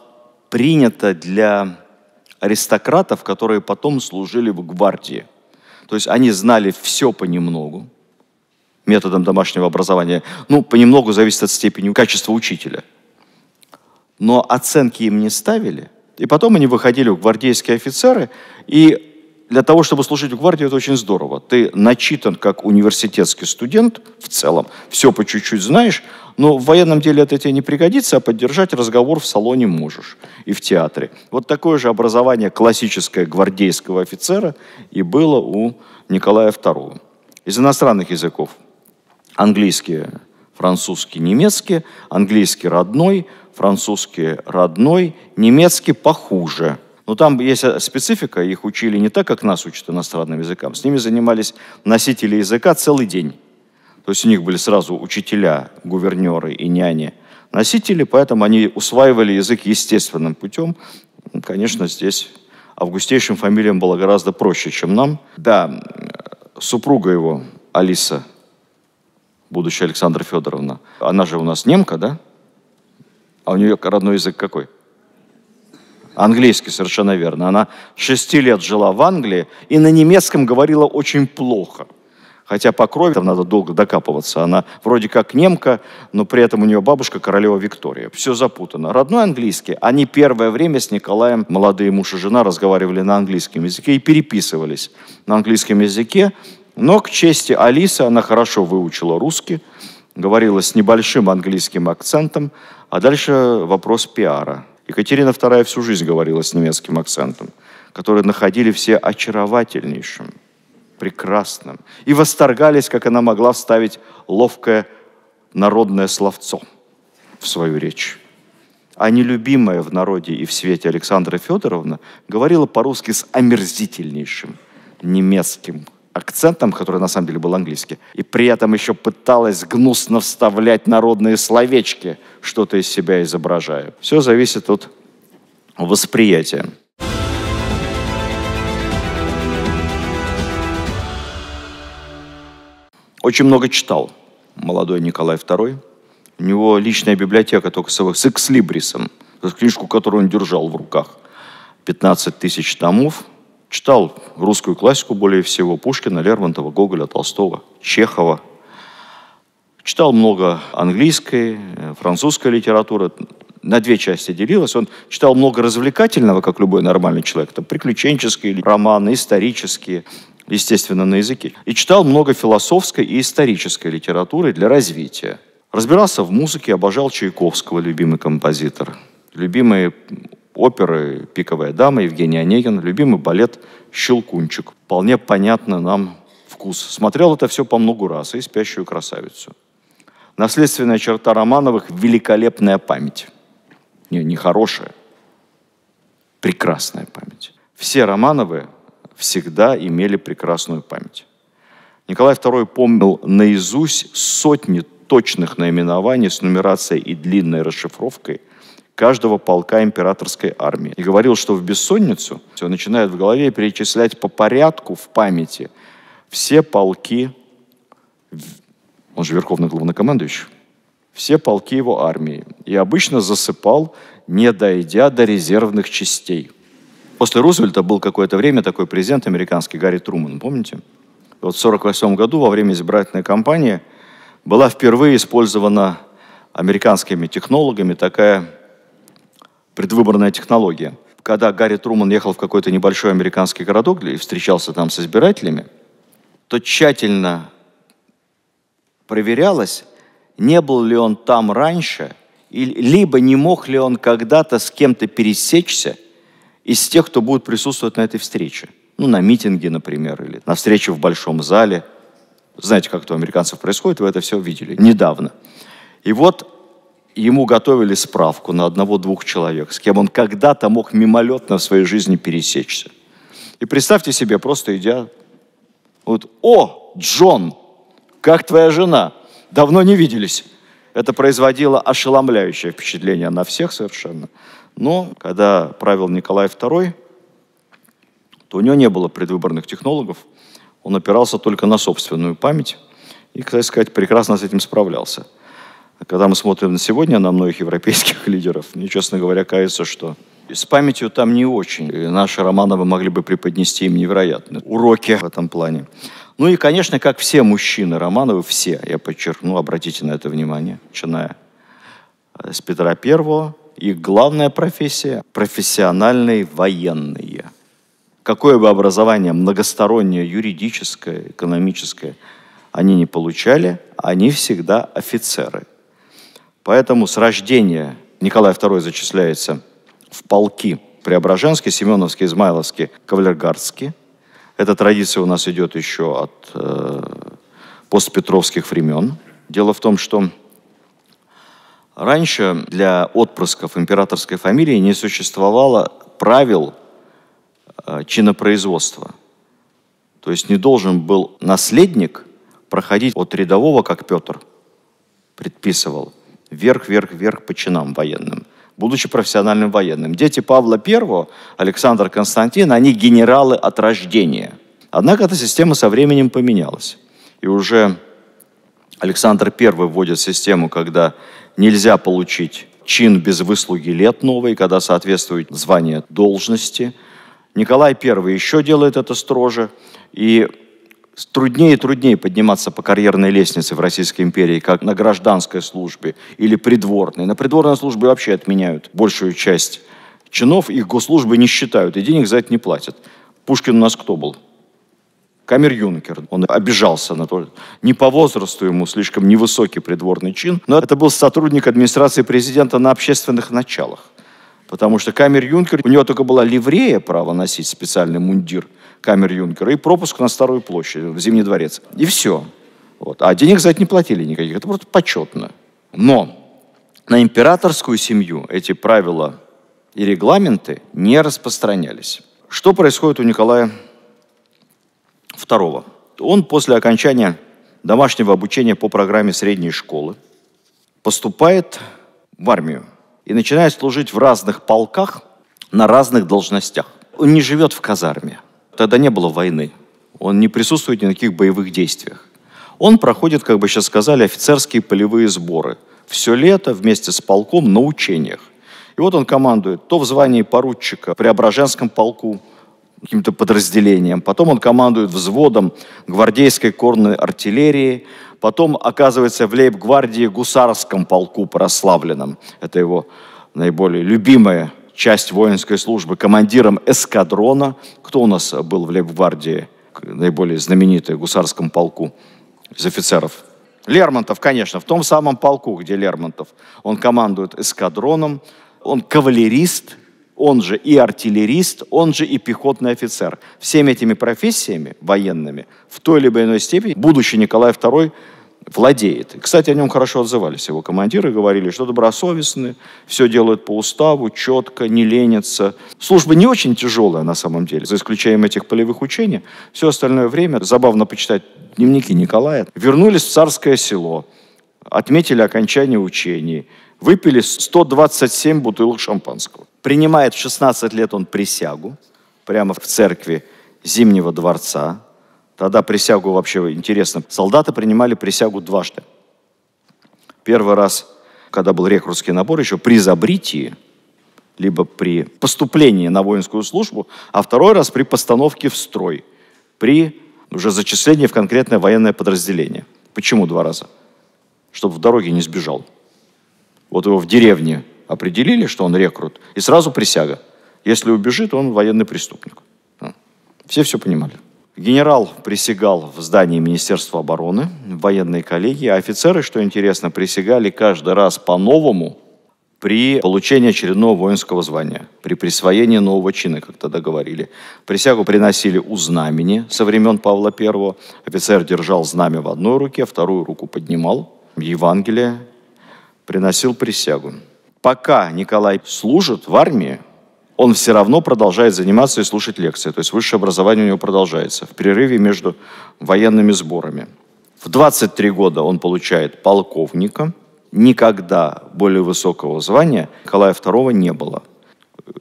принята для аристократов, которые потом служили в гвардии. То есть они знали все понемногу, методом домашнего образования. Ну, понемногу зависит от степени качества учителя. Но оценки им не ставили. И потом они выходили в гвардейские офицеры. И для того, чтобы служить в гвардии, это очень здорово. Ты начитан как университетский студент в целом, все по чуть-чуть знаешь, но в военном деле это тебе не пригодится, а поддержать разговор в салоне можешь и в театре. Вот такое же образование классическое гвардейского офицера и было у Николая II. Из иностранных языков: английский, французский, немецкий, английский родной, французский родной, немецкий похуже. Но там есть специфика, их учили не так, как нас учат иностранным языкам. С ними занимались носители языка целый день. То есть у них были сразу учителя, гувернеры и няни, носители, поэтому они усваивали язык естественным путем. Конечно, здесь августейшим фамилиям было гораздо проще, чем нам. Да, Супруга его, Алиса, будущая Александра Федоровна, она же у нас немка, да? А у нее родной язык какой? Английский, совершенно верно. Она 6 лет жила в Англии и на немецком говорила очень плохо. Хотя по крови там надо долго докапываться. Она вроде как немка, но при этом у нее бабушка королева Виктория. Все запутано. Родной английский. Они первое время с Николаем, молодые муж и жена, разговаривали на английском языке и переписывались на английском языке. Но к чести Алисы она хорошо выучила русский, говорила с небольшим английским акцентом, а дальше вопрос пиара. Екатерина II всю жизнь говорила с немецким акцентом, который находили все очаровательнейшим, прекрасным, и восторгались, как она могла вставить ловкое народное словцо в свою речь. А нелюбимая в народе и в свете Александра Федоровна говорила по-русски с омерзительнейшим немецким акцентом, который на самом деле был английский, и при этом еще пыталась гнусно вставлять народные словечки, что-то из себя изображая. Все зависит от восприятия. Очень много читал молодой Николай II. У него личная библиотека только с экслибрисом, книжку, которую он держал в руках. 15 тысяч томов. Читал русскую классику более всего. Пушкина, Лермонтова, Гоголя, Толстого, Чехова. Читал много английской, французской литературы. На 2 части делилось. Он читал много развлекательного, как любой нормальный человек. Там приключенческие романы, исторические, естественно, на языке. И читал много философской и исторической литературы для развития. Разбирался в музыке, обожал Чайковского, любимый композитор. Любимые оперы «Пиковая дама», Евгений Онегин, любимый балет «Щелкунчик». Вполне понятно нам вкус. Смотрел это все по многу раз. И «Спящую красавицу». Наследственная черта Романовых – великолепная память. Не хорошая, прекрасная память. Все Романовы всегда имели прекрасную память. Николай II помнил наизусть сотни точных наименований с нумерацией и длинной расшифровкой каждого полка императорской армии. И говорил, что в бессонницу он начинает в голове перечислять по порядку в памяти все полки, он же верховный главнокомандующий, все полки его армии. И обычно засыпал, не дойдя до резервных частей. После Рузвельта был какое-то время такой президент американский Гарри Труман, помните? Вот в 1948 году во время избирательной кампании была впервые использована американскими технологами такая предвыборная технология. Когда Гарри Труман ехал в какой-то небольшой американский городок и встречался там с избирателями, то тщательно проверялось, не был ли он там раньше, либо не мог ли он когда-то с кем-то пересечься из тех, кто будет присутствовать на этой встрече. Ну, на митинге, например, или на встрече в большом зале. Знаете, как это у американцев происходит, вы это все видели недавно. И вот ему готовили справку на 1-2 человек, с кем он когда-то мог мимолетно в своей жизни пересечься. И представьте себе, просто идя, вот, «О, Джон, как твоя жена? Давно не виделись». Это производило ошеломляющее впечатление на всех совершенно. Но когда правил Николай II, то у него не было предвыборных технологов, он опирался только на собственную память и, кстати сказать, прекрасно с этим справлялся. Когда мы смотрим на сегодня на многих европейских лидеров, мне, честно говоря, кажется, что с памятью там не очень. И наши Романовы могли бы преподнести им невероятные уроки в этом плане. Ну и, конечно, как все мужчины Романовы, все, я подчеркну, обратите на это внимание, начиная с Петра I, их главная профессия – профессиональные военные. Какое бы образование многостороннее, юридическое, экономическое они не получали, они всегда офицеры. Поэтому с рождения Николай II зачисляется в полки Преображенский, Семеновский, Измайловский, Кавалергардский. Эта традиция у нас идет еще от постпетровских времен. Дело в том, что раньше для отпрысков императорской фамилии не существовало правил чинопроизводства. То есть не должен был наследник проходить от рядового, как Петр предписывал, вверх по чинам военным, будучи профессиональным военным. Дети Павла I, Александр, Константин, они генералы от рождения. Однако эта система со временем поменялась. И уже Александр I вводит систему, когда нельзя получить чин без выслуги лет новой, когда соответствует звание должности. Николай I еще делает это строже. И труднее и труднее подниматься по карьерной лестнице в Российской империи, как на гражданской службе или придворной. На придворной службе вообще отменяют большую часть чинов, их госслужбы не считают, и денег за это не платят. Пушкин у нас кто был? Камер-юнкер. Он обижался на то, не по возрасту ему слишком невысокий придворный чин, но это был сотрудник администрации президента на общественных началах. Потому что камер-юнкер, у него только была ливрея, право носить специальный мундир камер-юнкера, и пропуск на Старую площадь, в Зимний дворец. И все. Вот. А денег за это не платили никаких. Это просто почетно. Но на императорскую семью эти правила и регламенты не распространялись. Что происходит у Николая II? Он после окончания домашнего обучения по программе средней школы поступает в армию и начинает служить в разных полках на разных должностях. Он не живет в казарме. Тогда не было войны. Он не присутствует ни на каких боевых действиях. Он проходит, как бы сейчас сказали, офицерские полевые сборы. Все лето вместе с полком на учениях. И вот он командует то в звании поручика в Преображенском полку, каким-то подразделением. Потом он командует взводом гвардейской конной артиллерии. Потом оказывается в лейб-гвардии гусарском полку прославленном. Это его наиболее любимая часть воинской службы, командиром эскадрона. Кто у нас был в лейб-гвардии, наиболее знаменитый, в гусарском полку из офицеров? Лермонтов, конечно, в том самом полку, где Лермонтов. Он командует эскадроном, он кавалерист, он же и артиллерист, он же и пехотный офицер. Всеми этими профессиями военными в той или иной степени будущий Николай II владеет. И, кстати, о нем хорошо отзывались его командиры, говорили, что добросовестны, все делают по уставу, четко, не ленятся. Служба не очень тяжелая на самом деле, за исключением этих полевых учений. Все остальное время, забавно почитать дневники Николая, вернулись в Царское Село, отметили окончание учений, выпили 127 бутылок шампанского. Принимает в 16 лет он присягу, прямо в церкви Зимнего дворца. Тогда присягу вообще интересно. Солдаты принимали присягу дважды. Первый раз, когда был рекрутский набор, еще при забритии, либо при поступлении на воинскую службу, а второй раз при постановке в строй, при уже зачислении в конкретное военное подразделение. Почему два раза? Чтобы в дороге не сбежал. Вот его в деревне определили, что он рекрут, и сразу присяга. Если убежит, он военный преступник. Все понимали. Генерал присягал в здании Министерства обороны, в военной коллегии, а офицеры, что интересно, присягали каждый раз по-новому при получении очередного воинского звания, при присвоении нового чина, как тогда говорили. Присягу приносили у знамени со времен Павла I. Офицер держал знамя в одной руке, вторую руку поднимал, Евангелие, приносил присягу. Пока Николай служит в армии, он все равно продолжает заниматься и слушать лекции. То есть высшее образование у него продолжается в перерыве между военными сборами. В 23 года он получает полковника. Никогда более высокого звания Николая II не было.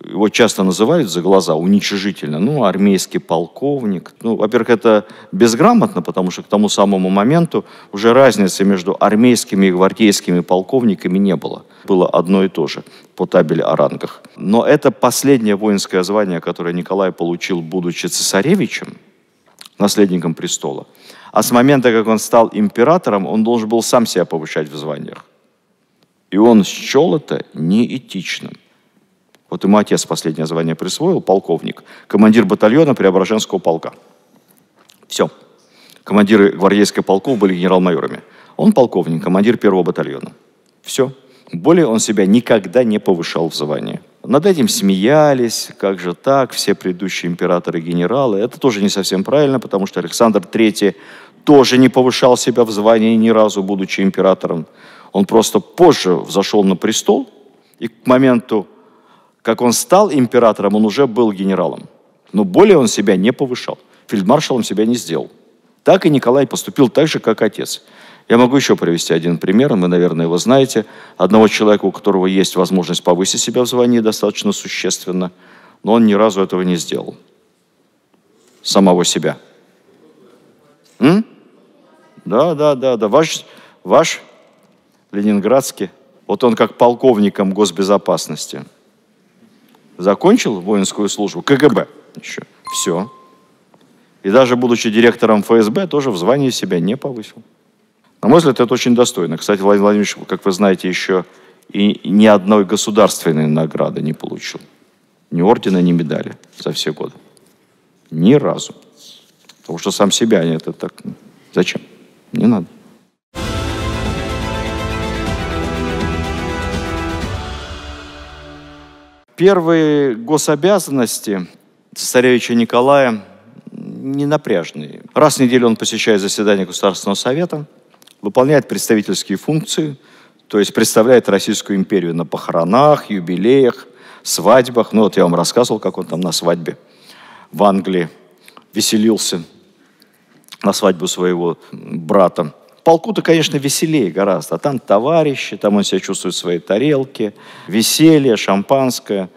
Его часто называют за глаза уничижительно. Армейский полковник. Во-первых, это безграмотно, потому что к тому самому моменту уже разницы между армейскими и гвардейскими полковниками не было. Было одно и то же по табели о рангах. Но это последнее воинское звание, которое Николай получил, будучи цесаревичем, наследником престола. А с момента, как он стал императором, он должен был сам себя повышать в званиях. И он счел это неэтичным. Вот ему отец последнее звание присвоил, полковник, командир батальона Преображенского полка. Все. Командиры гвардейских полков были генерал-майорами. Он полковник, командир первого батальона. Все. Более он себя никогда не повышал в звании. Над этим смеялись, как же так, все предыдущие императоры и генералы. Это тоже не совсем правильно, потому что Александр III тоже не повышал себя в звании ни разу, будучи императором. Он просто позже взошел на престол, и к моменту, как он стал императором, он уже был генералом. Но более он себя не повышал. Фельдмаршалом себя не сделал. Так и Николай поступил так же, как отец. Я могу еще привести один пример, вы, наверное, его знаете. Одного человека, у которого есть возможность повысить себя в звании достаточно существенно, но он ни разу этого не сделал. Самого себя. Да. Ваш ленинградский. Вот он как полковником госбезопасности. Закончил воинскую службу, КГБ еще. Все. И даже будучи директором ФСБ, тоже в звании себя не повысил. На мой взгляд, это очень достойно. Кстати, Владимир Владимирович, как вы знаете, еще и ни одной государственной награды не получил. Ни ордена, ни медали за все годы. Ни разу. Потому что сам себя это так... Зачем? Не надо. Первые гособязанности цесаревича Николая не напряжные. Раз в неделю он посещает заседание Государственного совета, выполняет представительские функции, то есть представляет Российскую империю на похоронах, юбилеях, свадьбах. Ну вот я вам рассказывал, как он там на свадьбе в Англии веселился, на свадьбу своего брата. В полку-то, конечно, веселее гораздо. А там товарищи, там он себя чувствует в своей тарелке, веселье, шампанское,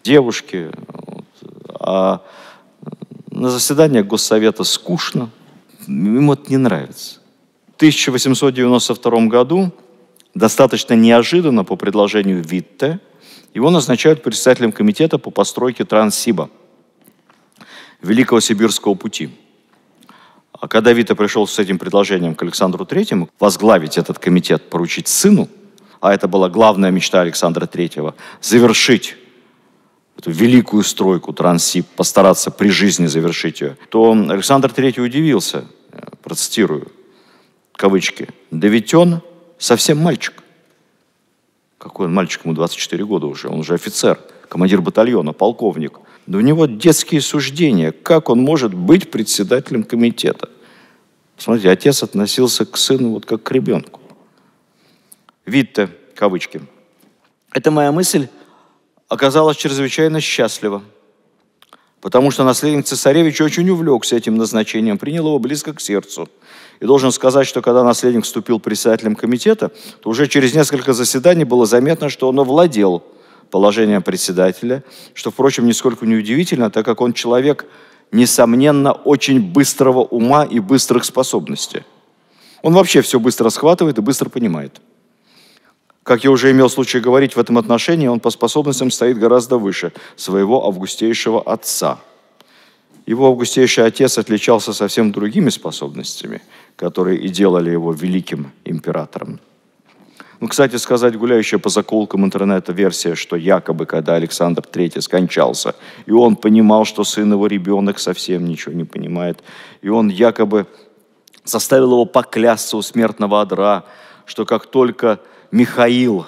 девушки. Вот. А на заседаниях Госсовета скучно, ему это не нравится. В 1892 году, достаточно неожиданно по предложению Витте, его назначают председателем комитета по постройке Транссиба, Великого Сибирского пути. А когда Витте пришел с этим предложением к Александру Третьему возглавить этот комитет, поручить сыну, а это была главная мечта Александра Третьего, завершить эту великую стройку Транссиб, постараться при жизни завершить ее, то Александр Третий удивился, процитирую, кавычки, «Да ведь он совсем мальчик». Какой он мальчик, ему 24 года уже, он уже офицер, командир батальона, полковник. Да у него детские суждения, как он может быть председателем комитета? Смотрите, отец относился к сыну вот как к ребенку. Витте, кавычки. Эта моя мысль оказалась чрезвычайно счастлива, потому что наследник цесаревича очень увлекся этим назначением, принял его близко к сердцу. И должен сказать, что когда наследник вступил председателем комитета, то уже через несколько заседаний было заметно, что он овладел положением председателя, что, впрочем, нисколько не удивительно, так как он человек, несомненно, очень быстрого ума и быстрых способностей. Он вообще все быстро схватывает и быстро понимает. Как я уже имел случай говорить в этом отношении, он по способностям стоит гораздо выше своего августейшего отца. Его августейший отец отличался совсем другими способностями, которые и делали его великим императором. Ну, кстати сказать, гуляющая по закоулкам интернета версия, что якобы, когда Александр III скончался, и он понимал, что сын его ребенок совсем ничего не понимает, и он якобы заставил его поклясться у смертного одра, что как только Михаил,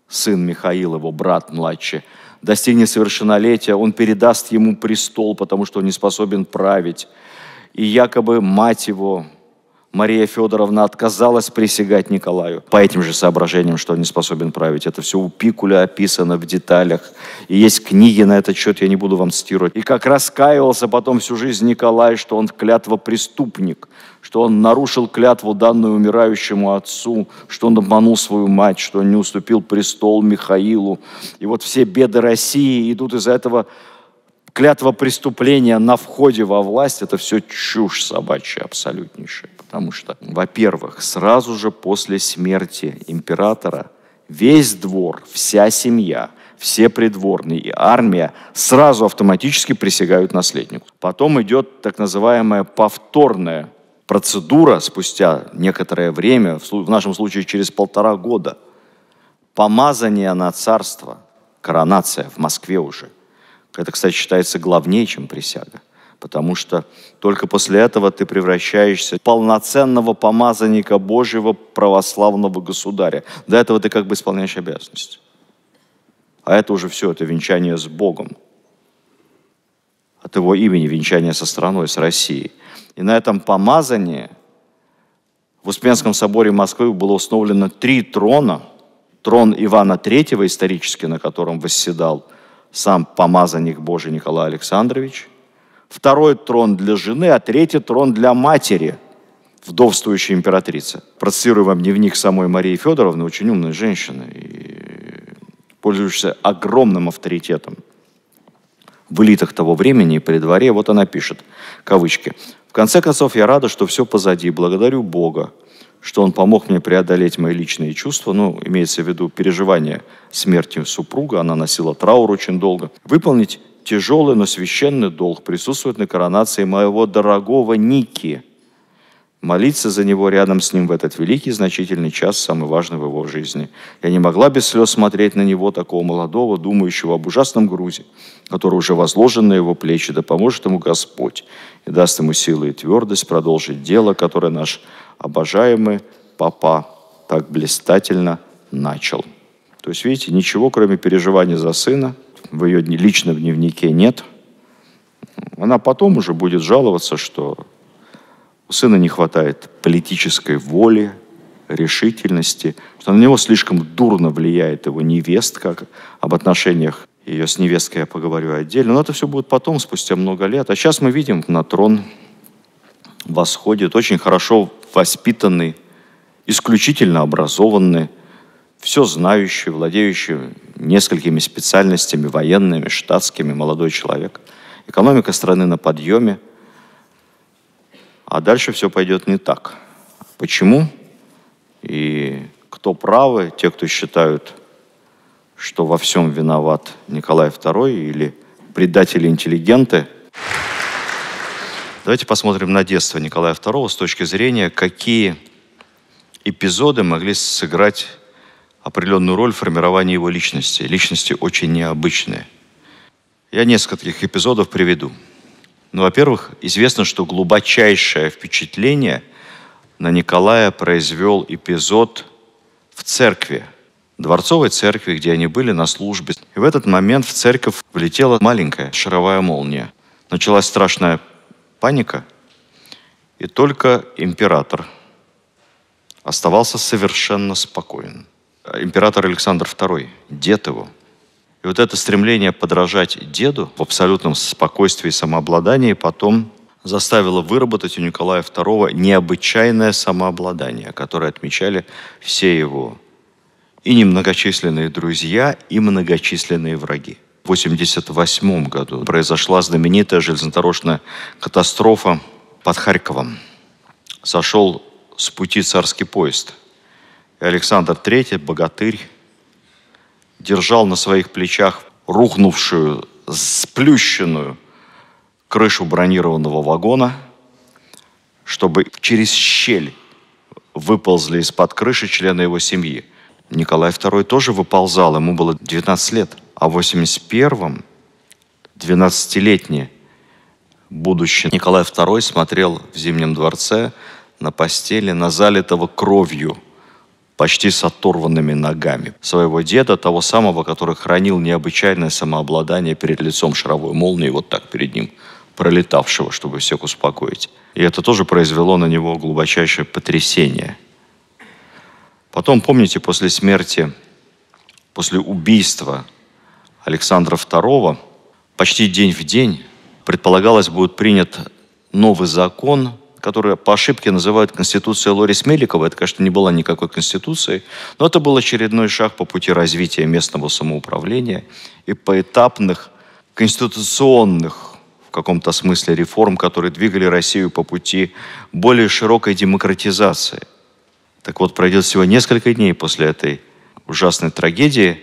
сын Михаил, его брат младший, достигнет совершеннолетия, он передаст ему престол, потому что он не способен править. И якобы мать его, Мария Федоровна, отказалась присягать Николаю по этим же соображениям, что он не способен править. Это все у Пикуля описано в деталях. И есть книги на этот счет, я не буду вам цитировать. И как раскаивался потом всю жизнь Николай, что он клятвопреступник, что он нарушил клятву, данную умирающему отцу, что он обманул свою мать, что он не уступил престол Михаилу. И вот все беды России идут из-за этого клятва преступления на входе во власть. Это все чушь собачья абсолютнейшая. Потому что, во-первых, сразу же после смерти императора весь двор, вся семья, все придворные и армия сразу автоматически присягают наследнику. Потом идет так называемая повторная процедура спустя некоторое время, в нашем случае через 1,5 года, помазание на царство, коронация в Москве уже. Это, кстати, считается главнее, чем присяга. Потому что только после этого ты превращаешься в полноценного помазанника Божьего православного государя. До этого ты как бы исполняешь обязанности. А это уже все, это венчание с Богом. От его имени венчание со страной, с Россией. И на этом помазании в Успенском соборе Москвы было установлено 3 трона. Трон Ивана III, исторически, на котором восседал сам помазанник Божий Николай Александрович. 2-й трон для жены, а 3-й трон для матери, вдовствующей императрицы. Процитирую вам дневник самой Марии Федоровны, очень умной женщины, и пользующейся огромным авторитетом в элитах того времени и при дворе. Вот она пишет, кавычки. «В конце концов, я рада, что все позади. Благодарю Бога, что Он помог мне преодолеть мои личные чувства». Ну, имеется в виду переживание смерти супруга. Она носила траур очень долго. «Выполнить тяжелый, но священный долг. Присутствовать на коронации моего дорогого Ники. Молиться за него рядом с ним в этот великий, значительный час, самый важный в его жизни. Я не могла без слез смотреть на него, такого молодого, думающего об ужасном грузе, который уже возложен на его плечи. Да поможет ему Господь и даст ему силы и твердость продолжить дело, которое наш обожаемый папа так блистательно начал». То есть, видите, ничего, кроме переживаний за сына, в ее личном дневнике нет. Она потом уже будет жаловаться, что у сына не хватает политической воли, решительности, что на него слишком дурно влияет его невестка. Об отношениях ее с невесткой я поговорю отдельно. Но это все будет потом, спустя много лет. А сейчас мы видим, на трон восходит очень хорошо воспитанный, исключительно образованный, все знающий, владеющий несколькими специальностями военными, штатскими, молодой человек. Экономика страны на подъеме. А дальше все пойдет не так. Почему? И кто правы? Те, кто считают, что во всем виноват Николай II, или предатели-интеллигенты. Давайте посмотрим на детство Николая II с точки зрения, какие эпизоды могли сыграть определенную роль в формировании его личности. Личности очень необычные. Я нескольких эпизодов приведу. Ну, во-первых, известно, что глубочайшее впечатление на Николая произвел эпизод в церкви, дворцовой церкви, где они были на службе. И в этот момент в церковь влетела маленькая шаровая молния. Началась страшная паника, и только император оставался совершенно спокоен. Император Александр II, дед его. И вот это стремление подражать деду в абсолютном спокойствии и самообладании потом заставило выработать у Николая II необычайное самообладание, которое отмечали все его и немногочисленные друзья, и многочисленные враги. В 1988 году произошла знаменитая железнодорожная катастрофа под Харьковом. Сошел с пути царский поезд. И Александр III, богатырь, держал на своих плечах рухнувшую, сплющенную крышу бронированного вагона, чтобы через щель выползли из-под крыши члены его семьи. Николай II тоже выползал, ему было 19 лет. А в 1981-м 12-летний будущий Николай II смотрел в Зимнем дворце на постели на залитого кровью, почти с оторванными ногами своего деда, того самого, который хранил необычайное самообладание перед лицом шаровой молнии, вот так перед ним пролетавшего, чтобы всех успокоить. И это тоже произвело на него глубочайшее потрясение. Потом, помните, после смерти, после убийства Александра II, почти день в день предполагалось, будет принят новый закон, который по ошибке называют Конституцией Лорис Меликова. Это, конечно, не была никакой конституцией, но это был очередной шаг по пути развития местного самоуправления и поэтапных конституционных, в каком-то смысле, реформ, которые двигали Россию по пути более широкой демократизации. Так вот, пройдет всего несколько дней после этой ужасной трагедии,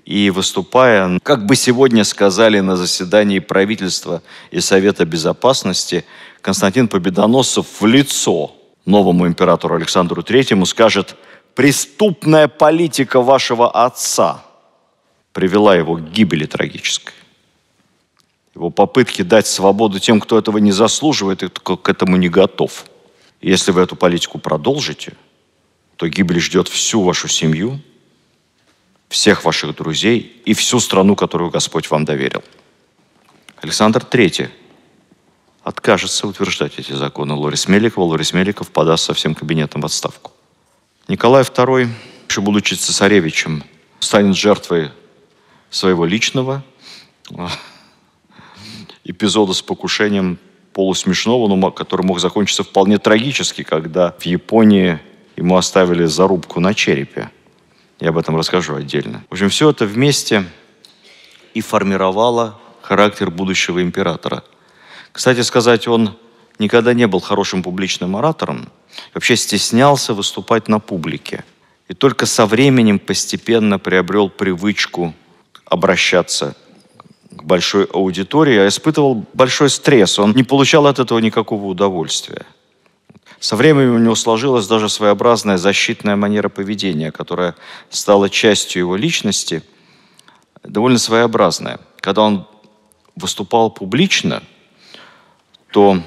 и выступая, как бы сегодня сказали на заседании правительства и Совета Безопасности, Константин Победоносцев в лицо новому императору Александру III скажет: «Преступная политика вашего отца привела его к гибели трагической. Его попытки дать свободу тем, кто этого не заслуживает и кто к этому не готов. Если вы эту политику продолжите, то гибель ждет всю вашу семью, всех ваших друзей и всю страну, которую Господь вам доверил». Александр III откажется утверждать эти законы Лорис Меликова. Лорис Меликов подаст со всем кабинетом в отставку. Николай II, еще будучи цесаревичем, станет жертвой своего личного эпизода с покушением полусмешного, но который мог закончиться вполне трагически, когда в Японии ему оставили зарубку на черепе. Я об этом расскажу отдельно. В общем, все это вместе и формировало характер будущего императора. Кстати сказать, он никогда не был хорошим публичным оратором, вообще стеснялся выступать на публике. И только со временем постепенно приобрел привычку обращаться к большой аудитории, а испытывал большой стресс. Он не получал от этого никакого удовольствия. Со временем у него сложилась даже своеобразная защитная манера поведения, которая стала частью его личности, довольно своеобразная. Когда он выступал публично, то,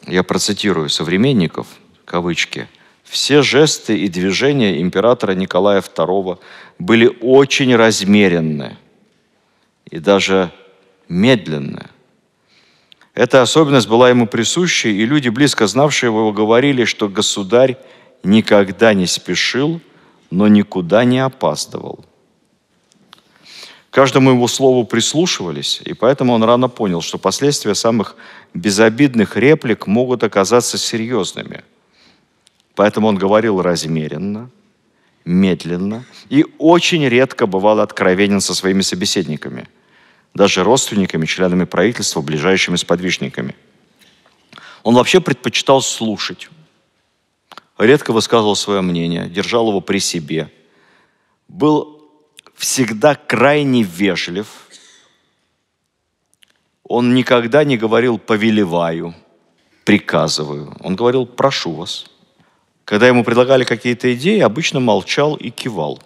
я процитирую современников, кавычки, «все жесты и движения императора Николая II были очень размеренны и даже медленны. Эта особенность была ему присуща, и люди, близко знавшие его, говорили, что государь никогда не спешил, но никуда не опаздывал. Каждому его слову прислушивались, и поэтому он рано понял, что последствия самых безобидных реплик могут оказаться серьезными. Поэтому он говорил размеренно, медленно и очень редко бывал откровенен со своими собеседниками, даже родственниками, членами правительства, ближайшими сподвижниками. Он вообще предпочитал слушать, редко высказывал свое мнение, держал его при себе, был всегда крайне вежлив. Он никогда не говорил «повелеваю», «приказываю». Он говорил «прошу вас». Когда ему предлагали какие-то идеи, обычно молчал и кивал.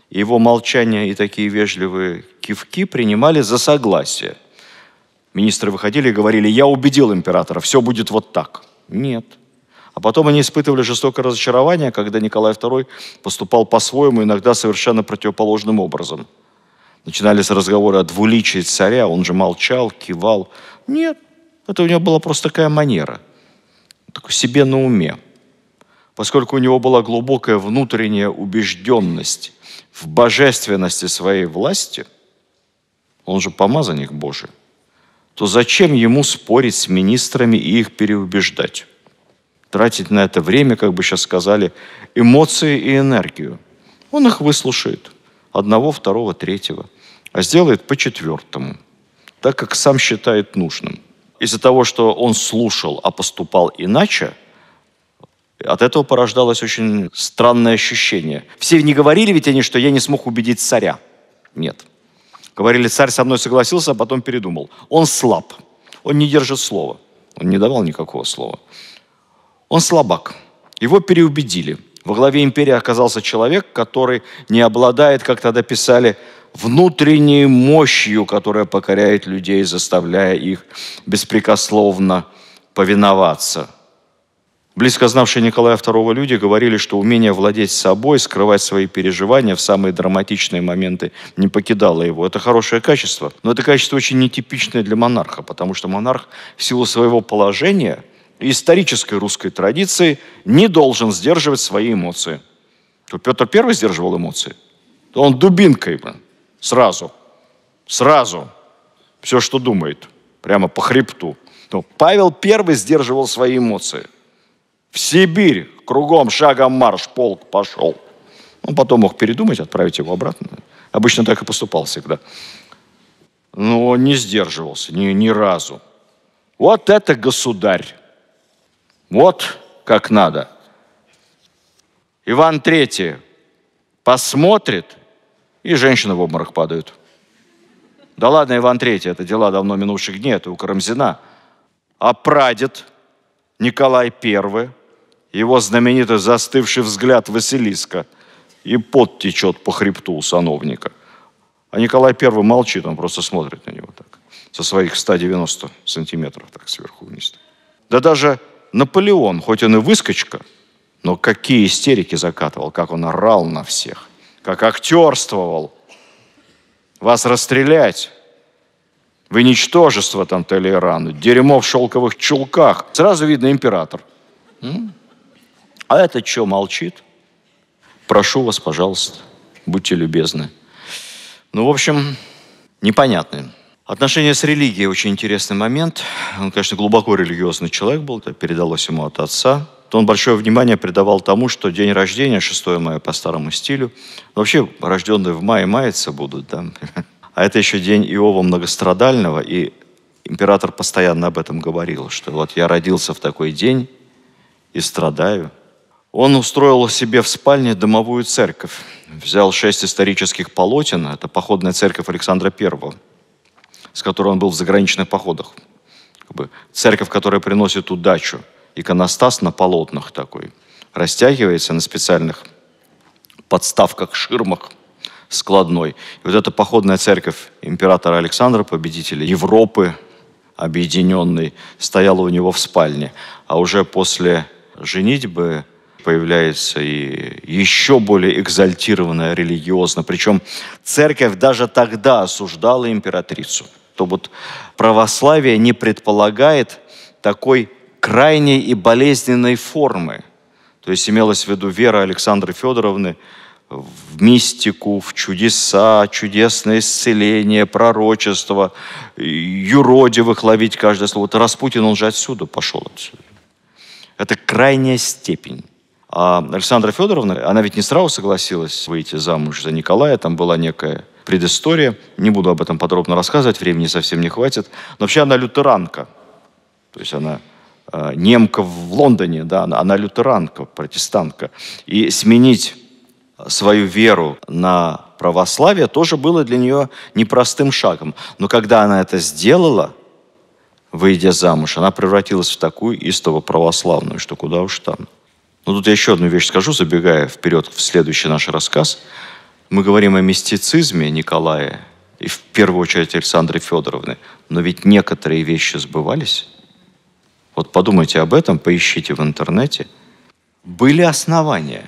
Его молчание и такие вежливые кивки принимали за согласие. Министры выходили и говорили: «Я убедил императора, все будет вот так». Нет. А потом они испытывали жестокое разочарование, когда Николай II поступал по-своему, иногда совершенно противоположным образом. Начинались разговоры о двуличии царя, он же молчал, кивал. Нет, это у него была просто такая манера, такой себе на уме. Поскольку у него была глубокая внутренняя убежденность в божественности своей власти, он же помазанник Божий, то зачем ему спорить с министрами и их переубеждать? Тратить на это время, как бы сейчас сказали, эмоции и энергию. Он их выслушает. Одного, второго, третьего. А сделает по четвертому. Так, как сам считает нужным. Из-за того, что он слушал, а поступал иначе, от этого порождалось очень странное ощущение. Все не говорили ведь они, что я не смог убедить царя. Нет. Говорили, царь со мной согласился, а потом передумал. Он слаб. Он не держит слова. Он не давал никакого слова. Он слабак. Его переубедили. Во главе империи оказался человек, который не обладает, как тогда писали, внутренней мощью, которая покоряет людей, заставляя их беспрекословно повиноваться. Близко знавшие Николая II люди говорили, что умение владеть собой, скрывать свои переживания в самые драматичные моменты не покидало его. Это хорошее качество, но это качество очень нетипичное для монарха, потому что монарх в силу своего положения и исторической русской традиции не должен сдерживать свои эмоции. То Петр I сдерживал эмоции, то он дубинкой сразу, все, что думает, прямо по хребту. Но Павел I сдерживал свои эмоции. В Сибирь, кругом, шагом марш, полк пошел. Он потом мог передумать, отправить его обратно. Обычно так и поступал всегда. Но он не сдерживался ни разу. Вот это государь. Вот как надо. Иван III посмотрит, и женщины в обморок падают. Да ладно, Иван III, это дела давно минувших дней, это у Карамзина. А прадед Николай I, его знаменитый застывший взгляд Василиска, и пот течет по хребту у сановника. А Николай I молчит, он просто смотрит на него так, со своих 190 сантиметров так сверху вниз. Да даже Наполеон, хоть он и выскочка, но какие истерики закатывал, как он орал на всех, как актерствовал. Вас расстрелять. Вы ничтожество там Толейрану, дерьмо в шелковых чулках. Сразу видно император. А этот что, молчит? Прошу вас, пожалуйста, будьте любезны. Ну, в общем, непонятно. Отношения с религией очень интересный момент. Он, конечно, глубоко религиозный человек был, это передалось ему от отца. То он большое внимание придавал тому, что день рождения, 6 мая по старому стилю. Вообще, рожденные в мае маяться будут, да? А это еще день Иова Многострадального, и император постоянно об этом говорил, что вот я родился в такой день и страдаю. Он устроил себе в спальне домовую церковь. Взял 6 исторических полотен, это походная церковь Александра I, с которой он был в заграничных походах. Церковь, которая приносит удачу. Иконостас на полотнах такой. Растягивается на специальных подставках, ширмах складной. И вот эта походная церковь императора Александра, победителя Европы объединенной, стояла у него в спальне. А уже после женитьбы появляется и еще более экзальтированная религиозно. Причем церковь даже тогда осуждала императрицу. То вот православие не предполагает такой крайней и болезненной формы. То есть имелось в виду вера Александры Федоровны в мистику, в чудеса, чудесное исцеление, пророчество, юродивых ловить каждое слово. Вот Распутин, он же отсюда пошел. Отсюда. Это крайняя степень. А Александра Федоровна, она ведь не сразу согласилась выйти замуж за Николая, там была некая предыстория. Не буду об этом подробно рассказывать, времени совсем не хватит. Но вообще она лютеранка. То есть она немка в Лондоне, да, она лютеранка, протестантка. И сменить свою веру на православие тоже было для нее непростым шагом. Но когда она это сделала, выйдя замуж, она превратилась в такую истово православную, что куда уж там. Но тут я еще одну вещь скажу, забегая вперед в следующий наш рассказ. Мы говорим о мистицизме Николая и в первую очередь Александры Федоровны, но ведь некоторые вещи сбывались. Вот подумайте об этом, поищите в интернете. Были основания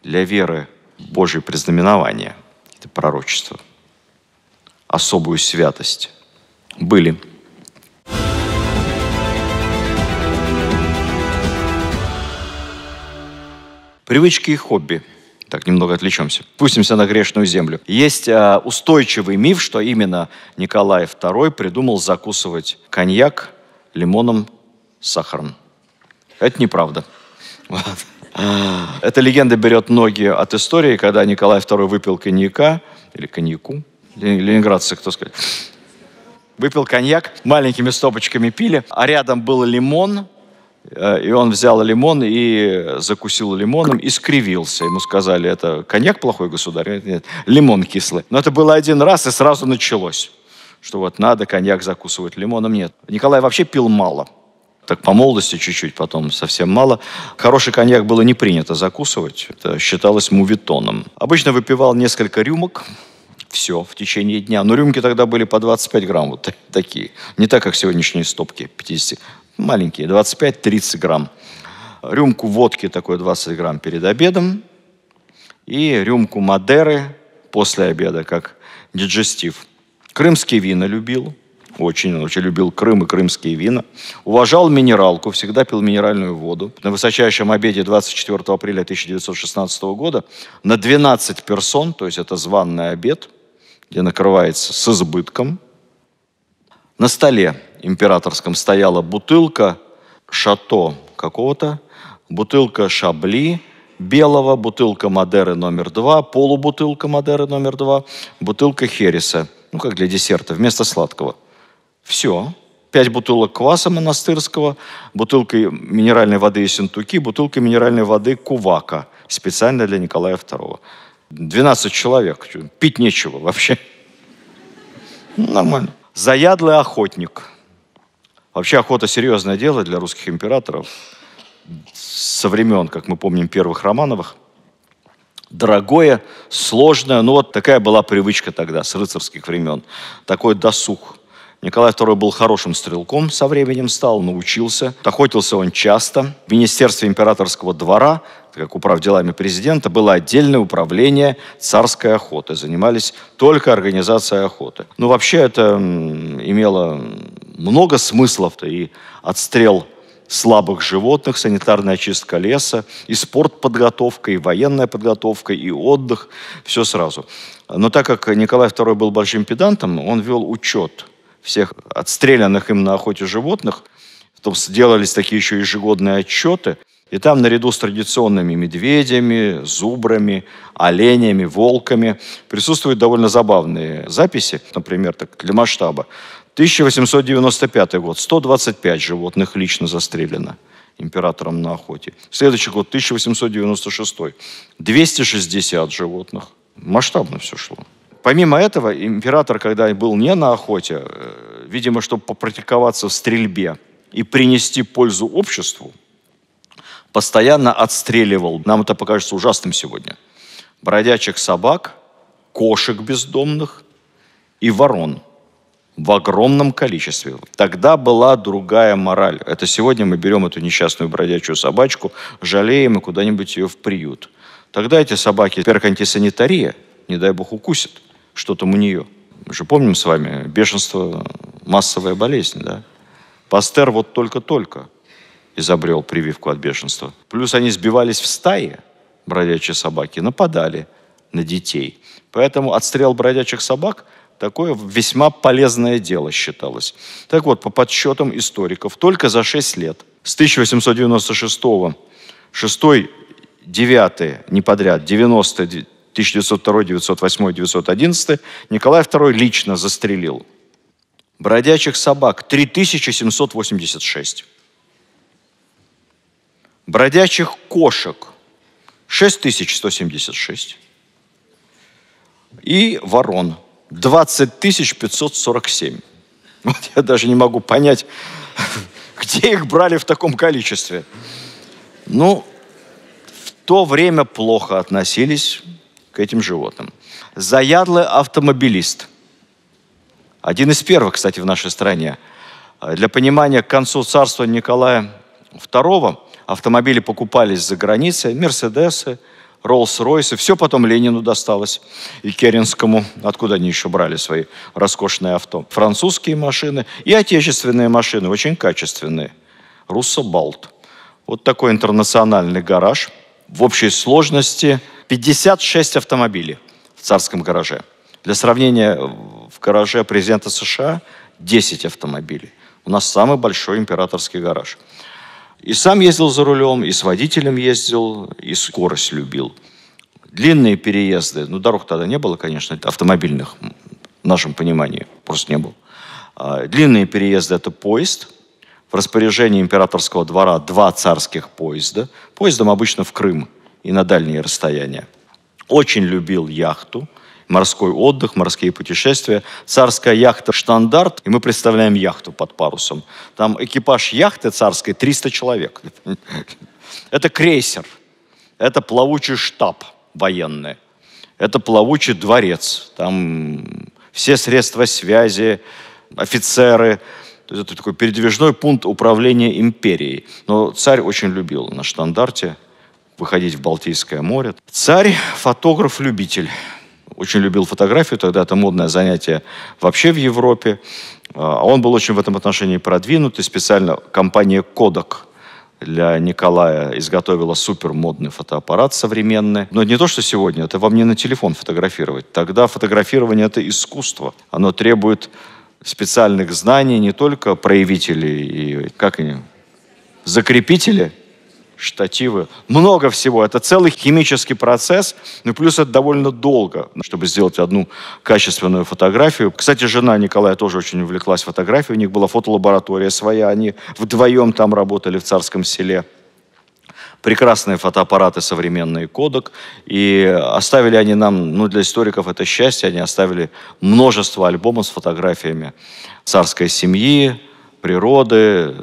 для веры в Божье признаменование, это пророчество, особую святость. Были. Привычки и хобби. Так, немного отвлечемся. Пустимся на грешную землю. Есть устойчивый миф, что именно Николай II придумал закусывать коньяк лимоном с сахаром. Это неправда. Эта легенда берет ноги от истории, когда Николай II выпил коньяка, или коньяку, ленинградцы, кто сказать, выпил коньяк, маленькими стопочками пили, а рядом был лимон, и он взял лимон и закусил лимоном и скривился. Ему сказали, это коньяк плохой, государь? Нет, лимон кислый. Но это было один раз, и сразу началось, что вот надо коньяк закусывать лимоном. Нет, Николай вообще пил мало. Так по молодости чуть-чуть, потом совсем мало. Хороший коньяк было не принято закусывать. Это считалось мувитоном. Обычно выпивал несколько рюмок. Все, в течение дня. Но рюмки тогда были по 25 грамм. Вот такие. Не так, как сегодняшние стопки 50. Маленькие, 25-30 грамм. Рюмку водки такой 20 грамм перед обедом. И рюмку Мадеры после обеда, как диджестив. Крымские вина любил. Очень любил Крым и крымские вина. Уважал минералку, всегда пил минеральную воду. На высочайшем обеде 24 апреля 1916 года на 12 персон, то есть это званный обед, где накрывается с избытком, на столе императорском стояла бутылка шато какого-то, бутылка шабли белого, бутылка Мадеры номер 2, полубутылка Мадеры номер 2, бутылка хереса, ну как для десерта, вместо сладкого. Все. 5 бутылок кваса монастырского, бутылка минеральной воды Ессентуки, бутылка минеральной воды Кувака, специально для Николая II. 12 человек. Пить нечего вообще. Нормально. Заядлый охотник. Вообще охота серьезное дело для русских императоров. Со времен, как мы помним, первых Романовых. Дорогое, сложное. Ну вот такая была привычка тогда, с рыцарских времен. Такой досуг. Николай II был хорошим стрелком, со временем стал, научился. Охотился он часто. В Министерстве императорского двора, как управ делами президента, было отдельное управление царской охоты. Занимались только организацией охоты. Ну, вообще это имело много смыслов. И отстрел слабых животных, санитарная очистка леса, и спортподготовка, и военная подготовка, и отдых. Все сразу. Но так как Николай II был большим педантом, он вел учет всех отстрелянных им на охоте животных. Потом делались такие еще ежегодные отчеты. И там наряду с традиционными медведями, зубрами, оленями, волками присутствуют довольно забавные записи, например, так, для масштаба. 1895 год, 125 животных лично застрелено императором на охоте. Следующий год, 1896, 260 животных. Масштабно все шло. Помимо этого, император, когда был не на охоте, видимо, чтобы попрактиковаться в стрельбе и принести пользу обществу, постоянно отстреливал, нам это покажется ужасным сегодня, бродячих собак, кошек бездомных и ворон в огромном количестве. Тогда была другая мораль. Это сегодня мы берем эту несчастную бродячую собачку, жалеем и куда-нибудь ее в приют. Тогда эти собаки, во-первых, антисанитария, не дай бог укусит, что там у нее. Мы же помним с вами, бешенство – массовая болезнь, да? Пастер вот только-только изобрел прививку от бешенства. Плюс они сбивались в стаи, бродячие собаки, нападали на детей. Поэтому отстрел бродячих собак – такое весьма полезное дело считалось. Так вот, по подсчетам историков, только за 6 лет, с 1896, 6, 9, не подряд, 90, 1902, 908, 911, Николай II лично застрелил бродячих собак 3786. Бродячих кошек 6176 и ворон 20 547. Вот я даже не могу понять, где их брали в таком количестве. Ну, в то время плохо относились к этим животным. Заядлый автомобилист. Один из первых, кстати, в нашей стране. Для понимания, к концу царства Николая II автомобили покупались за границей, мерседесы, Роллс-Ройсы, все потом Ленину досталось и Керенскому, откуда они еще брали свои роскошные авто. Французские машины и отечественные машины, очень качественные. Руссо-Балт. Вот такой интернациональный гараж. В общей сложности 56 автомобилей в царском гараже. Для сравнения, в гараже президента США 10 автомобилей. У нас самый большой императорский гараж. И сам ездил за рулем, и с водителем ездил, и скорость любил. Длинные переезды, ну, дорог тогда не было, конечно, автомобильных, в нашем понимании, просто не было. Длинные переезды – это поезд. В распоряжении императорского двора 2 царских поезда. Поездом обычно в Крым и на дальние расстояния. Очень любил яхту, морской отдых, морские путешествия. Царская яхта «Штандарт», и мы представляем яхту под парусом. Там экипаж яхты царской 300 человек. Это крейсер, это плавучий штаб военный, это плавучий дворец. Там все средства связи, офицеры. Это такой передвижной пункт управления империей. Но царь очень любил на «Штандарте» выходить в Балтийское море. Царь – фотограф-любитель. Очень любил фотографию, тогда это модное занятие вообще в Европе. Он был очень в этом отношении продвинут, и специально компания «Кодак» для Николая изготовила супермодный фотоаппарат современный. Но не то, что сегодня, это вам не на телефон фотографировать. Тогда фотографирование – это искусство. Оно требует специальных знаний, не только проявителей и, как они, закрепители, штативы. Много всего. Это целый химический процесс, ну плюс это довольно долго, чтобы сделать одну качественную фотографию. Кстати, жена Николая тоже очень увлеклась фотографией. У них была фотолаборатория своя. Они вдвоем там работали в Царском Селе. Прекрасные фотоаппараты современные «Кодак». И оставили они нам, ну для историков это счастье, они оставили множество альбомов с фотографиями царской семьи, природы,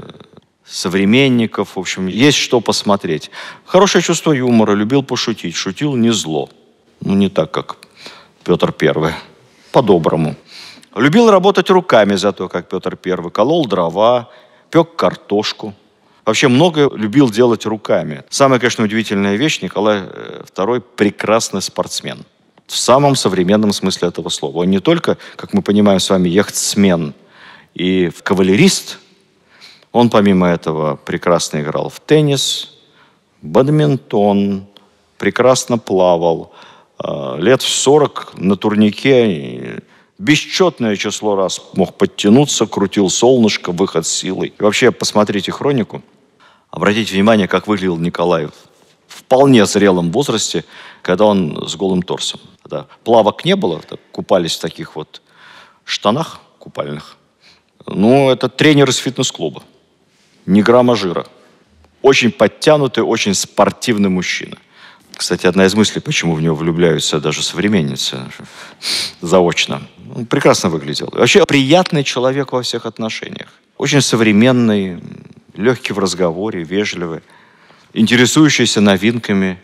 современников, в общем, есть что посмотреть. Хорошее чувство юмора, любил пошутить, шутил не зло. Ну, не так, как Петр I, по-доброму. Любил работать руками зато, как Петр I, колол дрова, пек картошку. Вообще много любил делать руками. Самая, конечно, удивительная вещь, Николай II прекрасный спортсмен. В самом современном смысле этого слова. Он не только, как мы понимаем с вами, яхтсмен и кавалерист. Он, помимо этого, прекрасно играл в теннис, бадминтон, прекрасно плавал. Лет в 40 на турнике бесчетное число раз мог подтянуться, крутил солнышко, выход силой. И вообще, посмотрите хронику. Обратите внимание, как выглядел Николай в вполне зрелом возрасте, когда он с голым торсом. Да. Плавок не было, так, купались в таких вот штанах купальных. Ну, это тренер из фитнес-клуба. Ни грамма жира. Очень подтянутый, очень спортивный мужчина. Кстати, одна из мыслей, почему в него влюбляются даже современницы заочно. Он прекрасно выглядел. Вообще приятный человек во всех отношениях. Очень современный, легкий в разговоре, вежливый, интересующийся новинками,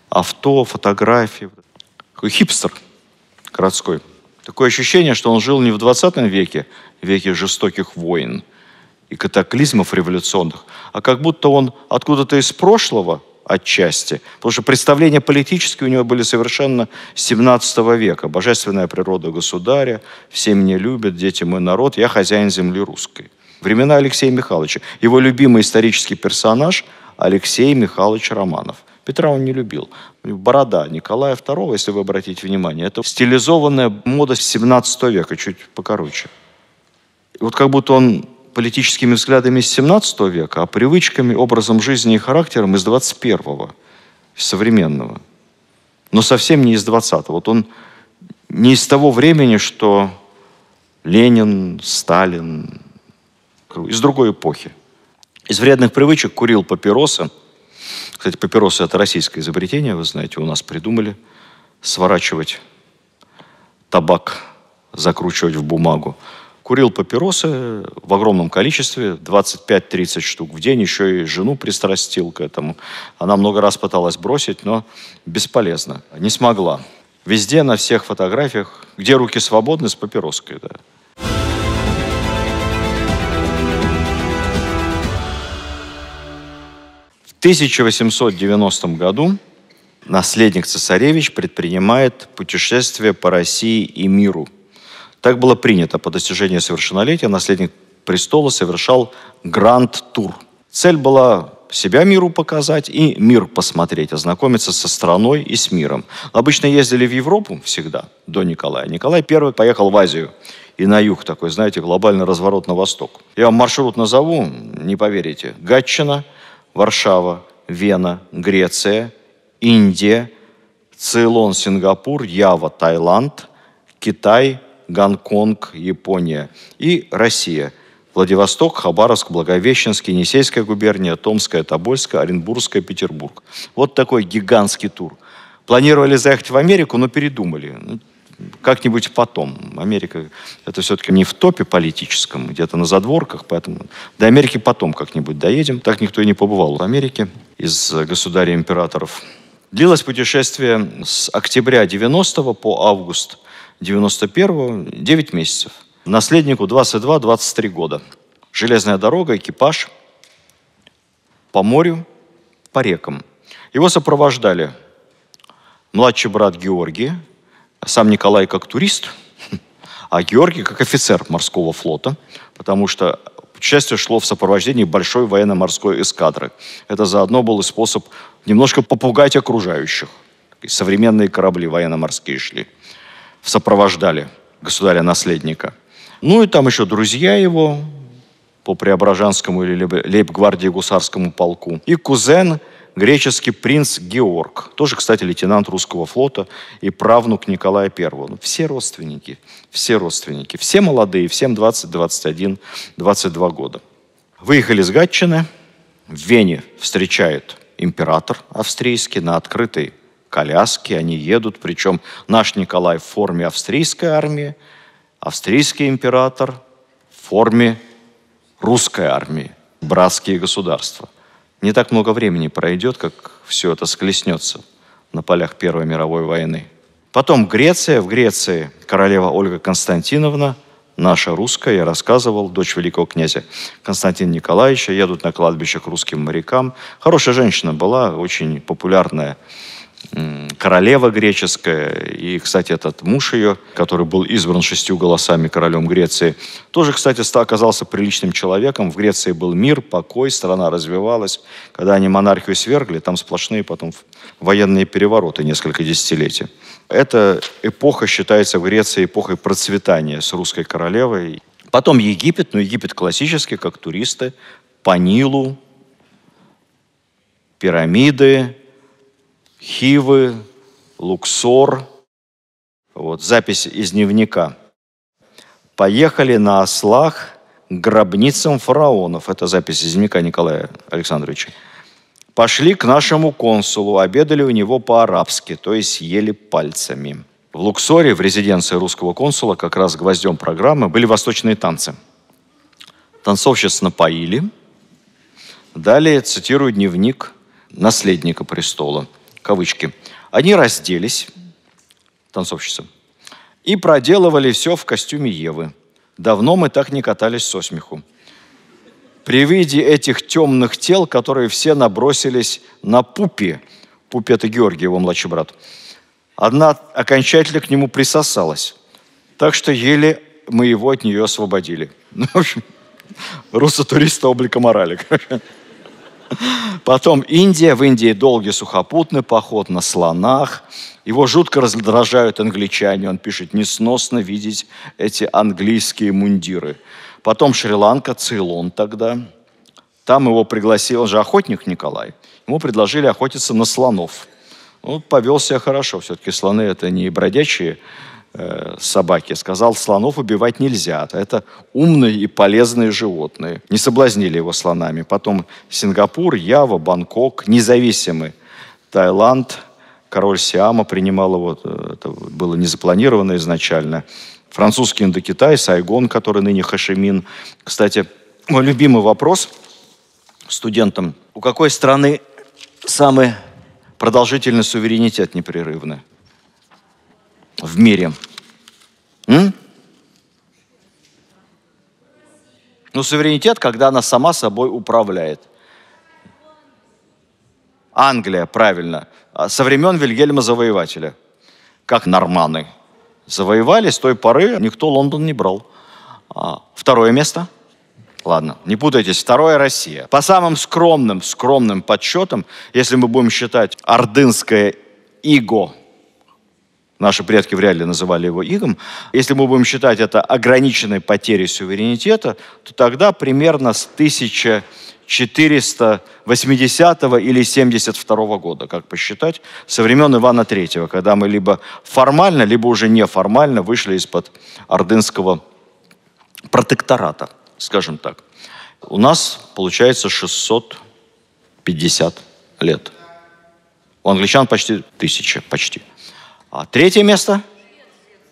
авто, фотографии. Такой хипстер городской. Такое ощущение, что он жил не в 20 веке, веке жестоких войн и катаклизмов революционных, а как будто он откуда-то из прошлого отчасти. Потому что представления политические у него были совершенно 17 века. Божественная природа государя, все меня любят, дети мой народ, я хозяин земли русской. Времена Алексея Михайловича. Его любимый исторический персонаж Алексей Михайлович Романов. Петра он не любил. Борода Николая II, если вы обратите внимание, это стилизованная мода 17 века, чуть покороче. И вот как будто он политическими взглядами из 17 века, а привычками, образом жизни и характером из 21-го, современного. Но совсем не из 20-го. Вот он не из того времени, что Ленин, Сталин, из другой эпохи. Из вредных привычек курил папиросы. Кстати, папиросы – это российское изобретение, вы знаете, у нас придумали сворачивать табак, закручивать в бумагу. Курил папиросы в огромном количестве, 25-30 штук в день, еще и жену пристрастил к этому. Она много раз пыталась бросить, но бесполезно, не смогла. Везде, на всех фотографиях, где руки свободны, с папироской, да. В 1890 году наследник цесаревич предпринимает путешествие по России и миру. Так было принято. По достижении совершеннолетия наследник престола совершал гранд-тур. Цель была себя миру показать и мир посмотреть, ознакомиться со страной и с миром. Обычно ездили в Европу всегда, до Николая. Николай I поехал в Азию и на юг, такой, знаете, глобальный разворот на восток. Я вам маршрут назову, не поверите. Гатчина, Варшава, Вена, Греция, Индия, Цейлон, Сингапур, Ява, Таиланд, Китай, Гонконг, Япония и Россия. Владивосток, Хабаровск, Благовещенск, Енисейская губерния, Томская, Тобольская, Оренбургская, Петербург. Вот такой гигантский тур. Планировали заехать в Америку, но передумали. Как-нибудь потом. Америка – это все-таки не в топе политическом, где-то на задворках, поэтому до Америки потом как-нибудь доедем. Так никто и не побывал в Америке из государей-императоров. Длилось путешествие с октября 90 по август 91-го 9 месяцев. Наследнику 22-23 года. Железная дорога, экипаж по морю, по рекам. Его сопровождали младший брат Георгий, сам Николай как турист, а Георгий как офицер морского флота, потому что путешествие шло в сопровождении большой военно-морской эскадры. Это заодно был и способ немножко попугать окружающих. Современные корабли военно-морские шли, сопровождали государя-наследника. Ну и там еще друзья его по Преображенскому или лейб-гвардии гусарскому полку. И кузен, греческий принц Георг. Тоже, кстати, лейтенант русского флота и правнук Николая I. Ну, все родственники. Все молодые, всем 20, 21, 22 года. Выехали с Гатчины. В Вене встречает император австрийский на открытой коляске. Они едут, причем наш Николай в форме австрийской армии, австрийский император в форме русской армии. Братские государства. Не так много времени пройдет, как все это схлестнется на полях Первой мировой войны. Потом Греция. В Греции королева Ольга Константиновна, наша русская, я рассказывал, дочь великого князя Константина Николаевича, едут на кладбище к русским морякам. Хорошая женщина была, очень популярная королева греческая. И, кстати, этот муж ее, который был избран 6 голосами королем Греции, тоже, кстати, оказался приличным человеком. В Греции был мир, покой, страна развивалась. Когда они монархию свергли, там сплошные потом военные перевороты несколько десятилетий. Эта эпоха считается в Греции эпохой процветания с русской королевой. Потом Египет, но Египет классический, как туристы, по Нилу, пирамиды, Хивы, Луксор. Вот запись из дневника. Поехали на ослах к гробницам фараонов. Это запись из дневника Николая Александровича. Пошли к нашему консулу, обедали у него по-арабски, то есть ели пальцами. В Луксоре, в резиденции русского консула, как раз гвоздем программы, были восточные танцы. Танцовщиц напоили. Далее, цитирую дневник наследника престола, кавычки. Они разделись, танцовщицы, и проделывали все в костюме Евы. Давно мы так не катались со смеху. При виде этих темных тел, которые все набросились на Пупи, Пупи – это Георгий, его младший брат, одна окончательно к нему присосалась, так что еле мы его от нее освободили. Ну, в общем, руссо-туриста облика морали. Потом Индия. В Индии долгий сухопутный поход на слонах. Его жутко раздражают англичане. Он пишет: несносно видеть эти английские мундиры. Потом Шри-Ланка, Цейлон тогда. Там его пригласил, он же охотник Николай. Ему предложили охотиться на слонов. Он повел себя хорошо. Все-таки слоны – это не бродячие собаки. Сказал, слонов убивать нельзя. Это умные и полезные животные. Не соблазнили его слонами. Потом Сингапур, Ява, Бангкок, независимый Таиланд. Король Сиама принимал его. Это было не запланировано изначально. Французский Индокитай, Сайгон, который ныне Хошимин. Кстати, мой любимый вопрос студентам. У какой страны самый продолжительный суверенитет непрерывный в мире? Ну, суверенитет, когда она сама собой управляет. Англия, правильно. Со времен Вильгельма Завоевателя. Как норманы завоевали, с той поры никто Лондон не брал. Второе место? Ладно, не путайтесь. Второе – Россия. По самым скромным подсчетам, если мы будем считать ордынское иго, наши предки вряд ли называли его игом, если мы будем считать это ограниченной потерей суверенитета, то тогда примерно с 1480 или 72 года, как посчитать, со времен Ивана III, когда мы либо формально, либо уже неформально вышли из-под ордынского протектората, скажем так. У нас получается 650 лет. У англичан почти 1000, почти. А третье место?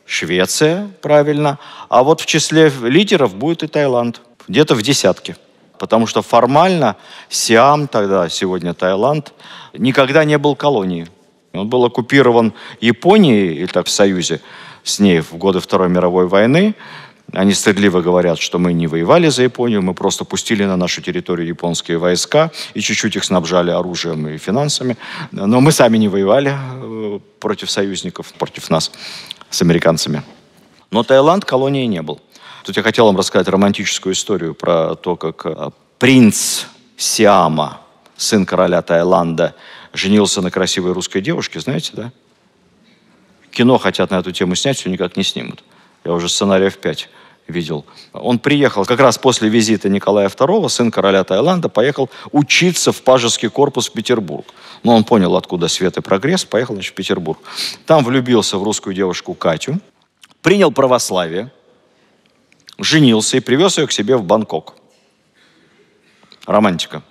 Швеция, правильно. А вот в числе лидеров будет и Таиланд. Где-то в десятке. Потому что формально Сиам, тогда, сегодня Таиланд, никогда не был колонией. Он был оккупирован Японией, и так в союзе с ней в годы Второй мировой войны. Они стыдливо говорят, что мы не воевали за Японию, мы просто пустили на нашу территорию японские войска и чуть-чуть их снабжали оружием и финансами. Но мы сами не воевали против союзников, против нас, с американцами. Но Таиланд колонией не был. Тут я хотел вам рассказать романтическую историю про то, как принц Сиама, сын короля Таиланда, женился на красивой русской девушке, знаете, да? Кино хотят на эту тему снять, все никак не снимут. Я уже сценариев 5 видел. Он приехал как раз после визита Николая II, сын короля Таиланда, поехал учиться в пажеский корпус в Петербург. Но он понял, откуда свет и прогресс, поехал, значит, в Петербург. Там влюбился в русскую девушку Катю, принял православие, женился и привез ее к себе в Бангкок. Романтика.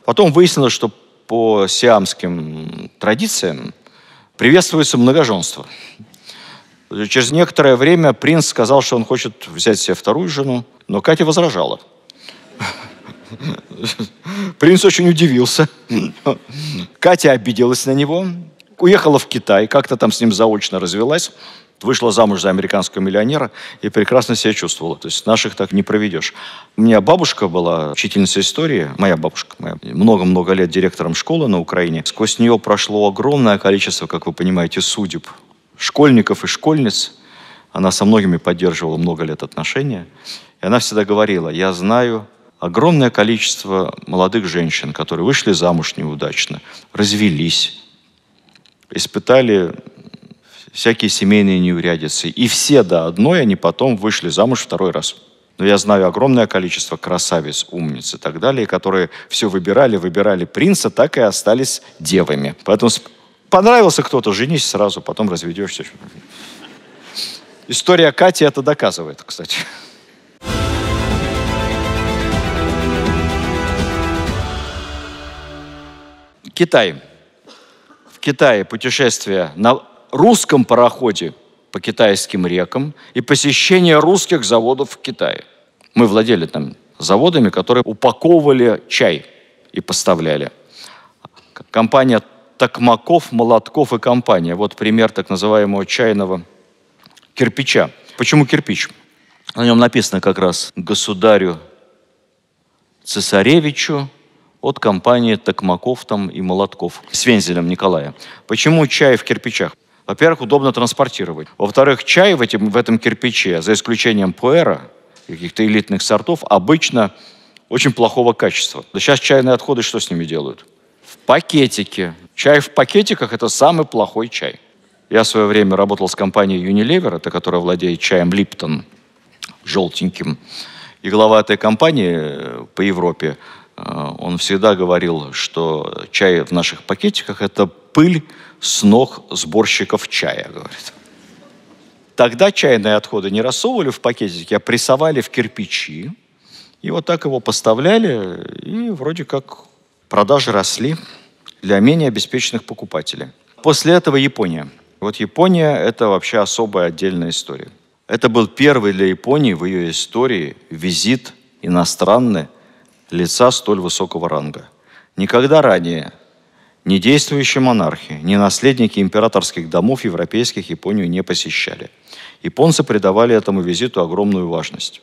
Потом выяснилось, что по сиамским традициям приветствуется многоженство. Через некоторое время принц сказал, что он хочет взять себе вторую жену, но Катя возражала. Принц очень удивился. Катя обиделась на него, уехала в Китай, как-то там с ним заочно развелась, вышла замуж за американского миллионера и прекрасно себя чувствовала. То есть наших так не проведешь. У меня бабушка была учительница истории, моя бабушка, много-много лет директором школы на Украине. Сквозь нее прошло огромное количество, как вы понимаете, судеб. Школьников и школьниц. Она со многими поддерживала много лет отношения. И она всегда говорила: я знаю огромное количество молодых женщин, которые вышли замуж неудачно, развелись, испытали всякие семейные неурядицы. И все до одной они потом вышли замуж второй раз. Но я знаю огромное количество красавиц, умниц и так далее, которые все выбирали принца, так и остались девами. Поэтому понравился кто-то, женись сразу, потом разведешься. История Кати это доказывает, кстати. Китай. В Китае путешествие на русском пароходе по китайским рекам и посещение русских заводов в Китае. Мы владели там заводами, которые упаковывали чай и поставляли. Компания Токмаков, Молотков и компания. Вот пример так называемого чайного кирпича. Почему кирпич? На нем написано как раз государю цесаревичу от компании Токмаков там и Молотков с вензелем Николая. Почему чай в кирпичах? Во-первых, удобно транспортировать. Во-вторых, чай в этом кирпиче, за исключением пуэра, каких-то элитных сортов, обычно очень плохого качества. Да сейчас чайные отходы что с ними делают? В пакетике. Чай в пакетиках – это самый плохой чай. Я в свое время работал с компанией Unilever, это которая владеет чаем Липтон, желтеньким. И глава этой компании по Европе, он всегда говорил, что чай в наших пакетиках – это пыль с ног сборщиков чая, говорит. Тогда чайные отходы не рассовывали в пакетики, а прессовали в кирпичи. И вот так его поставляли, и вроде как продажи росли для менее обеспеченных покупателей. После этого Япония. Вот Япония – это вообще особая отдельная история. Это был первый для Японии в ее истории визит иностранный лица столь высокого ранга. Никогда ранее ни действующие монархи, ни наследники императорских домов европейских Японию не посещали. Японцы придавали этому визиту огромную важность.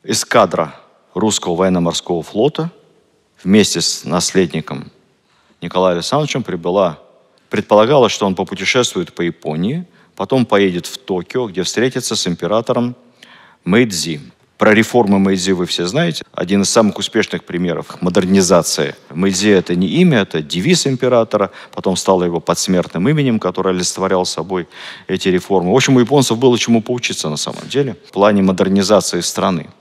Эскадра русского военно-морского флота вместе с наследником Николаем Александровичем прибыла. Предполагалось, что он попутешествует по Японии, потом поедет в Токио, где встретится с императором Мэйдзи. Про реформы Мэйдзи вы все знаете. Один из самых успешных примеров модернизации. Мэйдзи – это не имя, это девиз императора. Потом стало его подсмертным именем, которое олицетворял собой эти реформы. В общем, у японцев было чему поучиться на самом деле в плане модернизации страны.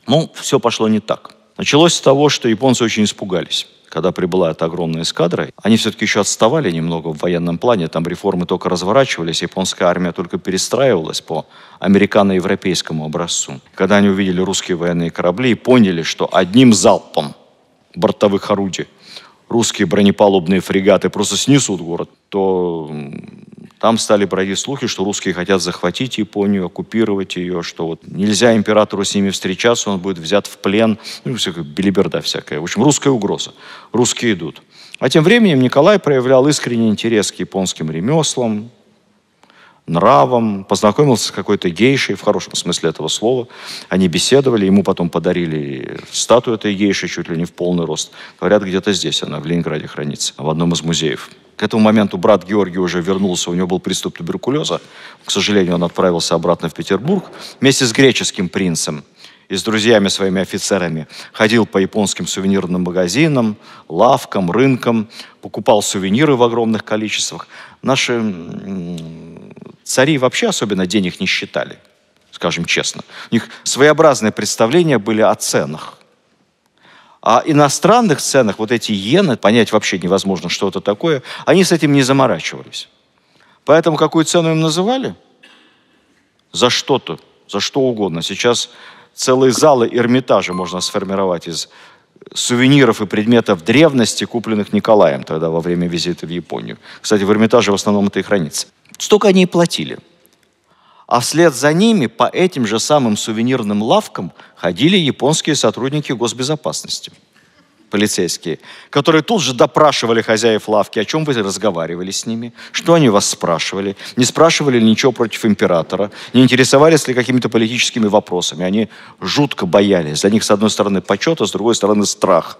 Но все пошло не так. Началось с того, что японцы очень испугались. Когда прибыла эта огромная эскадра, они все-таки еще отставали немного в военном плане, там реформы только разворачивались, японская армия только перестраивалась по американо-европейскому образцу. Когда они увидели русские военные корабли и поняли, что одним залпом бортовых орудий русские бронепалубные фрегаты просто снесут город, то там стали бродить слухи, что русские хотят захватить Японию, оккупировать ее, что вот нельзя императору с ними встречаться, он будет взят в плен, ну, всякая белиберда всякая. В общем, русская угроза. Русские идут. А тем временем Николай проявлял искренний интерес к японским ремеслам, нравам, познакомился с какой-то гейшей, в хорошем смысле этого слова. Они беседовали, ему потом подарили статую этой гейши, чуть ли не в полный рост. Говорят, где-то здесь она, в Ленинграде хранится, в одном из музеев. К этому моменту брат Георгий уже вернулся, у него был приступ туберкулеза. К сожалению, он отправился обратно в Петербург вместе с греческим принцем и с друзьями своими офицерами. Ходил по японским сувенирным магазинам, лавкам, рынкам, покупал сувениры в огромных количествах. Наши цари вообще особенно денег не считали, скажем честно. У них своеобразные представления были о ценах. А иностранных ценах, вот эти иены, понять вообще невозможно, что это такое, они с этим не заморачивались. Поэтому какую цену им называли? За что-то, за что угодно. Сейчас целые залы Эрмитажа можно сформировать из сувениров и предметов древности, купленных Николаем тогда во время визита в Японию. Кстати, в Эрмитаже в основном это и хранится. Столько они и платили. А вслед за ними по этим же самым сувенирным лавкам ходили японские сотрудники госбезопасности, полицейские, которые тут же допрашивали хозяев лавки, о чем вы разговаривали с ними, что они вас спрашивали, не спрашивали ли ничего против императора, не интересовались ли какими-то политическими вопросами. Они жутко боялись. За них, с одной стороны, почет, а с другой стороны, страх.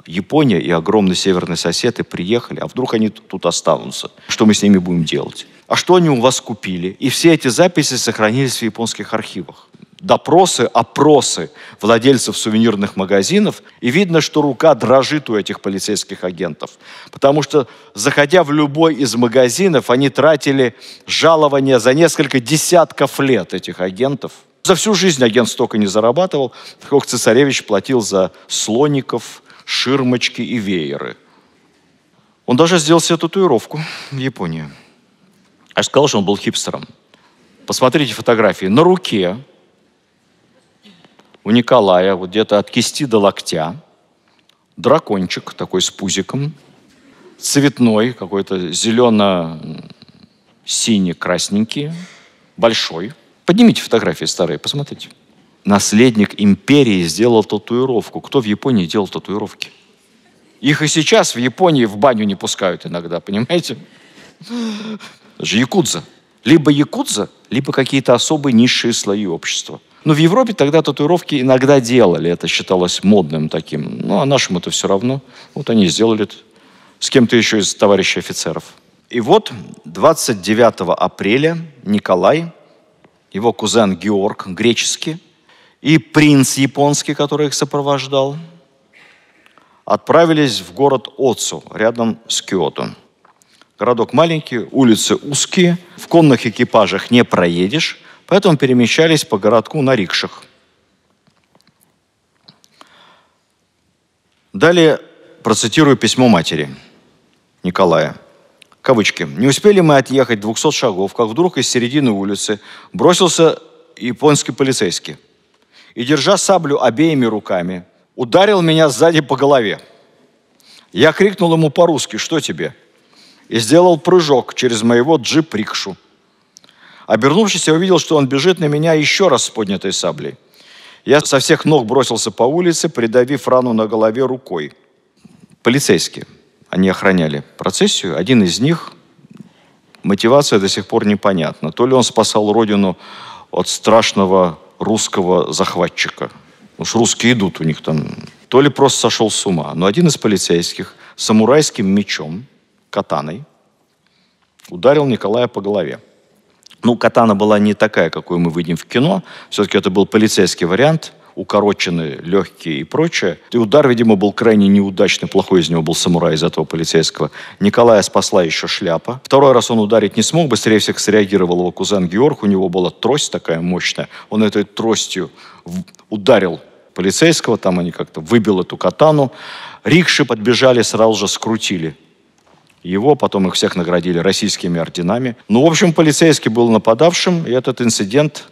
Япония и огромный северный сосед и приехали, а вдруг они тут останутся? Что мы с ними будем делать? А что они у вас купили? И все эти записи сохранились в японских архивах. Допросы, опросы владельцев сувенирных магазинов. И видно, что рука дрожит у этих полицейских агентов. Потому что, заходя в любой из магазинов, они тратили жалования за несколько десятков лет этих агентов. За всю жизнь агент столько не зарабатывал, сколько цесаревич платил за слоников, ширмочки и вееры. Он даже сделал себе татуировку в Японии. Я сказал, что он был хипстером. Посмотрите фотографии. На руке у Николая, вот где-то от кисти до локтя, дракончик такой с пузиком, цветной, какой-то зелено-синий-красненький, большой. Поднимите фотографии старые, посмотрите. Наследник империи сделал татуировку. Кто в Японии делал татуировки? Их и сейчас в Японии в баню не пускают иногда, понимаете? Это же якудза. Либо якудза, либо какие-то особые низшие слои общества. Но в Европе тогда татуировки иногда делали. Это считалось модным таким. Ну, а нашим это все равно. Вот они сделали это с кем-то еще из товарищей офицеров. И вот 29 апреля Николай, его кузен Георг, греческий, и принц японский, который их сопровождал, отправились в город Оцу, рядом с Киото. Городок маленький, улицы узкие, в конных экипажах не проедешь, поэтому перемещались по городку на рикшах. Далее процитирую письмо матери Николая. Кавычки. «Не успели мы отъехать 200 шагов, как вдруг из середины улицы бросился японский полицейский и, держа саблю обеими руками, ударил меня сзади по голове. Я крикнул ему по-русски: «Что тебе?» и сделал прыжок через моего джип-рикшу. Обернувшись, я увидел, что он бежит на меня еще раз с поднятой саблей. Я со всех ног бросился по улице, придавив рану на голове рукой. Полицейские. Они охраняли процессию. Один из них, мотивация до сих пор непонятна. То ли он спасал родину от страшного русского захватчика. Уж русские идут у них там. То ли просто сошел с ума. Но один из полицейских самурайским мечом, катаной, ударил Николая по голове. Ну, катана была не такая, какую мы видим в кино. Все-таки это был полицейский вариант, укороченный, легкий и прочее. И удар, видимо, был крайне неудачный. Плохой из него был самурай, из этого полицейского. Николая спасла еще шляпа. Второй раз он ударить не смог. Быстрее всех среагировал его кузен Георг. У него была трость такая мощная. Он этой тростью ударил полицейского. Там они как-то выбил эту катану. Рикши подбежали, сразу же скрутили его, потом их всех наградили российскими орденами. Ну, в общем, полицейский был нападавшим, и этот инцидент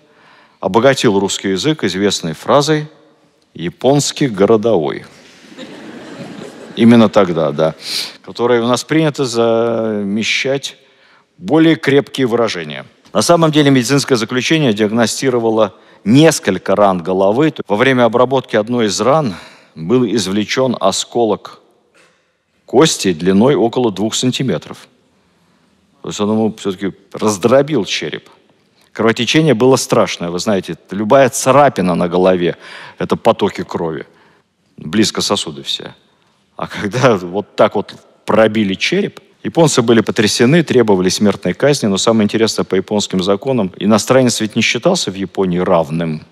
обогатил русский язык известной фразой «японский городовой». Именно тогда, да. Которой у нас принято замещать более крепкие выражения. На самом деле медицинское заключение диагностировало несколько ран головы. Во время обработки одной из ран был извлечен осколок кости длиной около 2 сантиметров. То есть он ему все-таки раздробил череп. Кровотечение было страшное. Вы знаете, любая царапина на голове – это потоки крови. Близко сосуды все. А когда вот так вот пробили череп, японцы были потрясены, требовали смертной казни. Но самое интересное, по японским законам, иностранец ведь не считался в Японии равным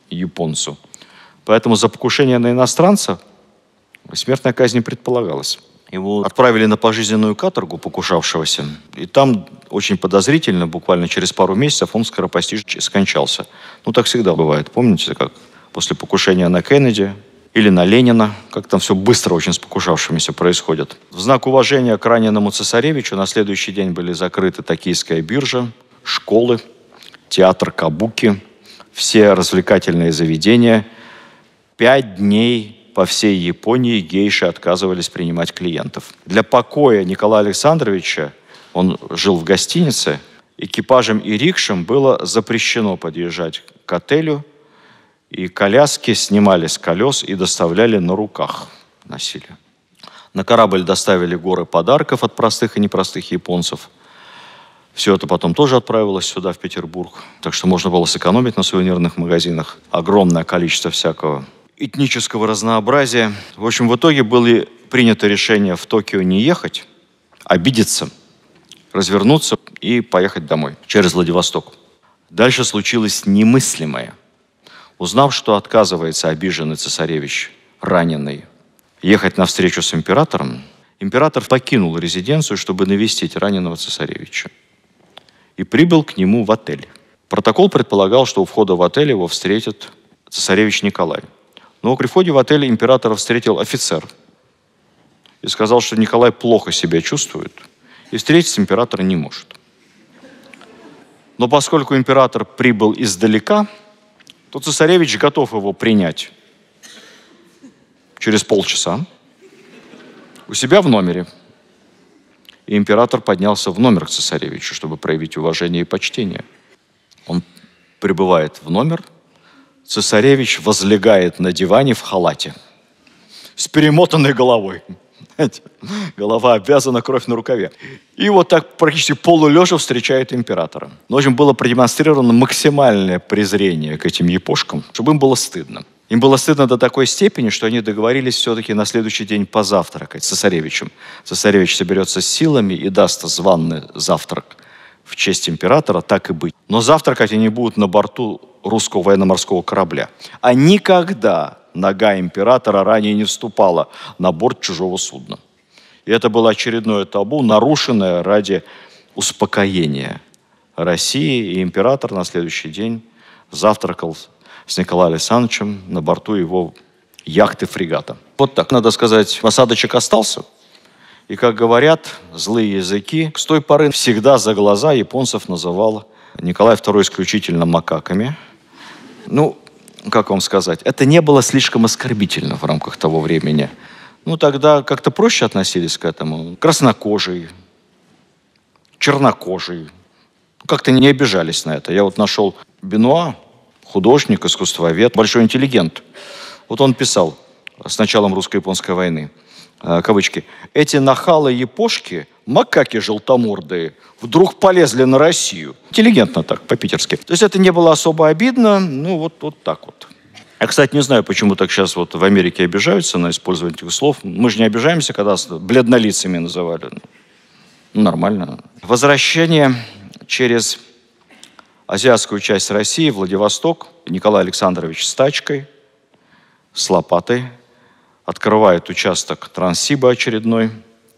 японцу. Поэтому за покушение на иностранца смертная казнь не предполагалась. Его отправили на пожизненную каторгу покушавшегося. И там очень подозрительно, буквально через пару месяцев, он скоропостижно скончался. Ну, так всегда бывает. Помните, как после покушения на Кеннеди или на Ленина, как там все быстро очень с покушавшимися происходит. В знак уважения к раненому цесаревичу на следующий день были закрыты Токийская биржа, школы, театр Кабуки, все развлекательные заведения. 5 дней по всей Японии гейши отказывались принимать клиентов. Для покоя Николая Александровича, он жил в гостинице, экипажам и рикшам было запрещено подъезжать к отелю, и коляски снимали с колес и доставляли на руках, носили. На корабль доставили горы подарков от простых и непростых японцев. Все это потом тоже отправилось сюда, в Петербург. Так что можно было сэкономить на сувенирных магазинах. Огромное количество всякого этнического разнообразия. В общем, в итоге было принято решение в Токио не ехать, обидеться, развернуться и поехать домой через Владивосток. Дальше случилось немыслимое. Узнав, что отказывается обиженный цесаревич, раненый, ехать на встречу с императором, император покинул резиденцию, чтобы навестить раненого цесаревича. И прибыл к нему в отель. Протокол предполагал, что у входа в отель его встретит цесаревич Николай. Но при входе в отель императора встретил офицер и сказал, что Николай плохо себя чувствует и встретить императора не может. Но поскольку император прибыл издалека, то цесаревич готов его принять через полчаса у себя в номере. И император поднялся в номер к цесаревичу, чтобы проявить уважение и почтение. Он прибывает в номер, цесаревич возлегает на диване в халате с перемотанной головой. Голова обвязана, кровь на рукаве. И вот так практически полулежа встречает императора. Но, в общем, было продемонстрировано максимальное презрение к этим япошкам, чтобы им было стыдно. Им было стыдно до такой степени, что они договорились все-таки на следующий день позавтракать с цесаревичем. Цесаревич соберется с силами и даст званый завтрак в честь императора, так и быть. Но завтракать они будут на борту русского военно-морского корабля. А никогда нога императора ранее не вступала на борт чужого судна. И это было очередное табу, нарушенное ради успокоения России. И император на следующий день завтракал с Николаем Александровичем на борту его яхты-фрегата. Вот так, надо сказать, осадочек остался. И, как говорят злые языки, с той поры всегда за глаза японцев называл Николай II исключительно макаками. Ну, как вам сказать, это не было слишком оскорбительно в рамках того времени. Ну, тогда как-то проще относились к этому. Краснокожий, чернокожий. Как-то не обижались на это. Я вот нашел Бенуа, художник, искусствовед, большой интеллигент. Вот он писал с началом русско-японской войны, кавычки, «Эти нахалы-япошки, макаки желтомордые, вдруг полезли на Россию». Интеллигентно так, по-питерски. То есть это не было особо обидно, ну вот так вот. Я, кстати, не знаю, почему так сейчас вот в Америке обижаются на использование этих слов. Мы же не обижаемся, когда бледнолицами называли. Ну, нормально. Возвращение через азиатскую часть России, Владивосток, Николай Александрович с тачкой, с лопатой, открывает участок Транссиба очередной.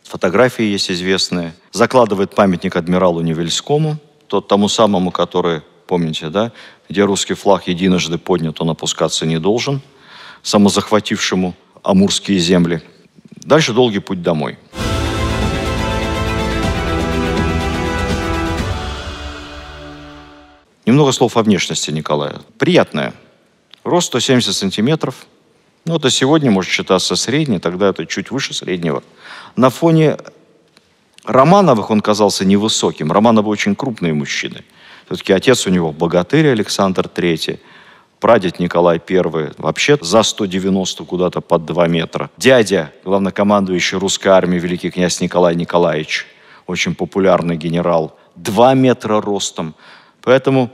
Фотографии есть известные. Закладывает памятник адмиралу Невельскому, тому самому, который, помните, да, где русский флаг единожды поднят, он опускаться не должен, самозахватившему амурские земли. Дальше долгий путь домой. Немного слов о внешности Николая. Приятная. Рост 170 сантиметров. Ну, это сегодня может считаться средний, тогда это чуть выше среднего. На фоне Романовых он казался невысоким. Романовы очень крупные мужчины. Все-таки отец у него богатырь Александр III, прадед Николай I вообще за 190 куда-то под 2 метра. Дядя, главнокомандующий русской армией, великий князь Николай Николаевич, очень популярный генерал, 2 метра ростом. Поэтому,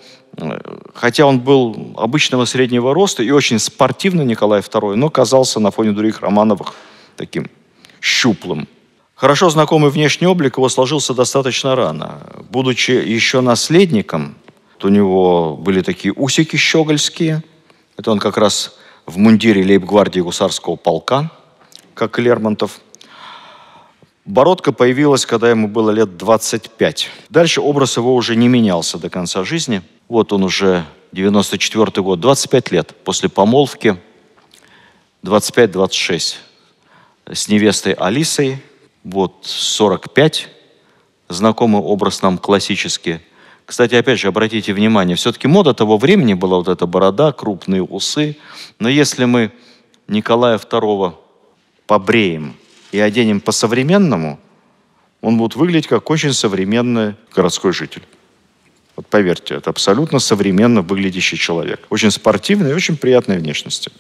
хотя он был обычного среднего роста и очень спортивный Николай II, но казался на фоне других Романовых таким щуплым. Хорошо знакомый внешний облик его сложился достаточно рано. Будучи еще наследником, у него были такие усики щегольские. Это он как раз в мундире лейб-гвардии гусарского полка, как и Лермонтов. Бородка появилась, когда ему было лет 25. Дальше образ его уже не менялся до конца жизни. Вот он уже 94-й год, 25 лет после помолвки, 25-26 с невестой Алисой. Вот 45, знакомый образ нам классический. Кстати, опять же, обратите внимание, все-таки мода того времени была вот эта борода, крупные усы. Но если мы Николая II побреем и оденем по-современному, он будет выглядеть как очень современный городской житель. Вот поверьте, это абсолютно современно выглядящий человек. Очень спортивный и очень приятной внешности.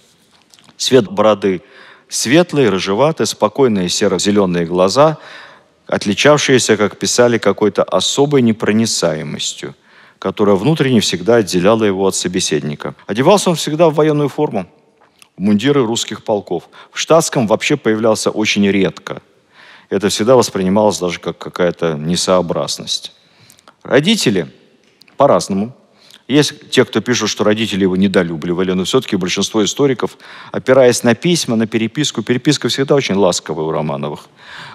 Цвет бороды светлый, рыжеватый, спокойные серо-зеленые глаза, отличавшиеся, как писали, какой-то особой непроницаемостью, которая внутренне всегда отделяла его от собеседника. Одевался он всегда в военную форму, в мундиры русских полков. В штатском вообще появлялся очень редко. Это всегда воспринималось даже как какая-то несообразность. Родители по-разному Есть те, кто пишут, что родители его недолюбливали, но все-таки большинство историков, опираясь на письма, на переписку, переписка всегда очень ласковая у Романовых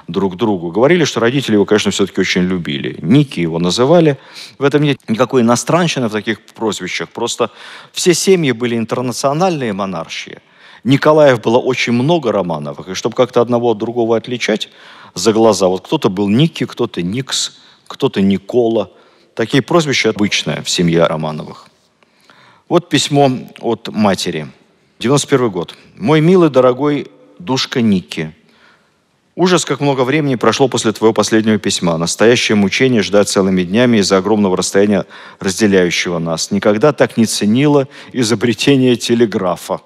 друг к другу, говорили, что родители его, конечно, все-таки очень любили. Ники его называли. В этом нет никакой иностранщины в таких прозвищах. Просто все семьи были интернациональные монаршие. Николаев было очень много Романовых, и чтобы как-то одного от другого отличать за глаза, вот кто-то был Ники, кто-то Никс, кто-то Никола. Такие прозвища обычные в семье Романовых. Вот письмо от матери. 91 год. «Мой милый, дорогой душка Ники, ужас, как много времени прошло после твоего последнего письма. Настоящее мучение ждать целыми днями из-за огромного расстояния, разделяющего нас. Никогда так не ценила изобретение телеграфа.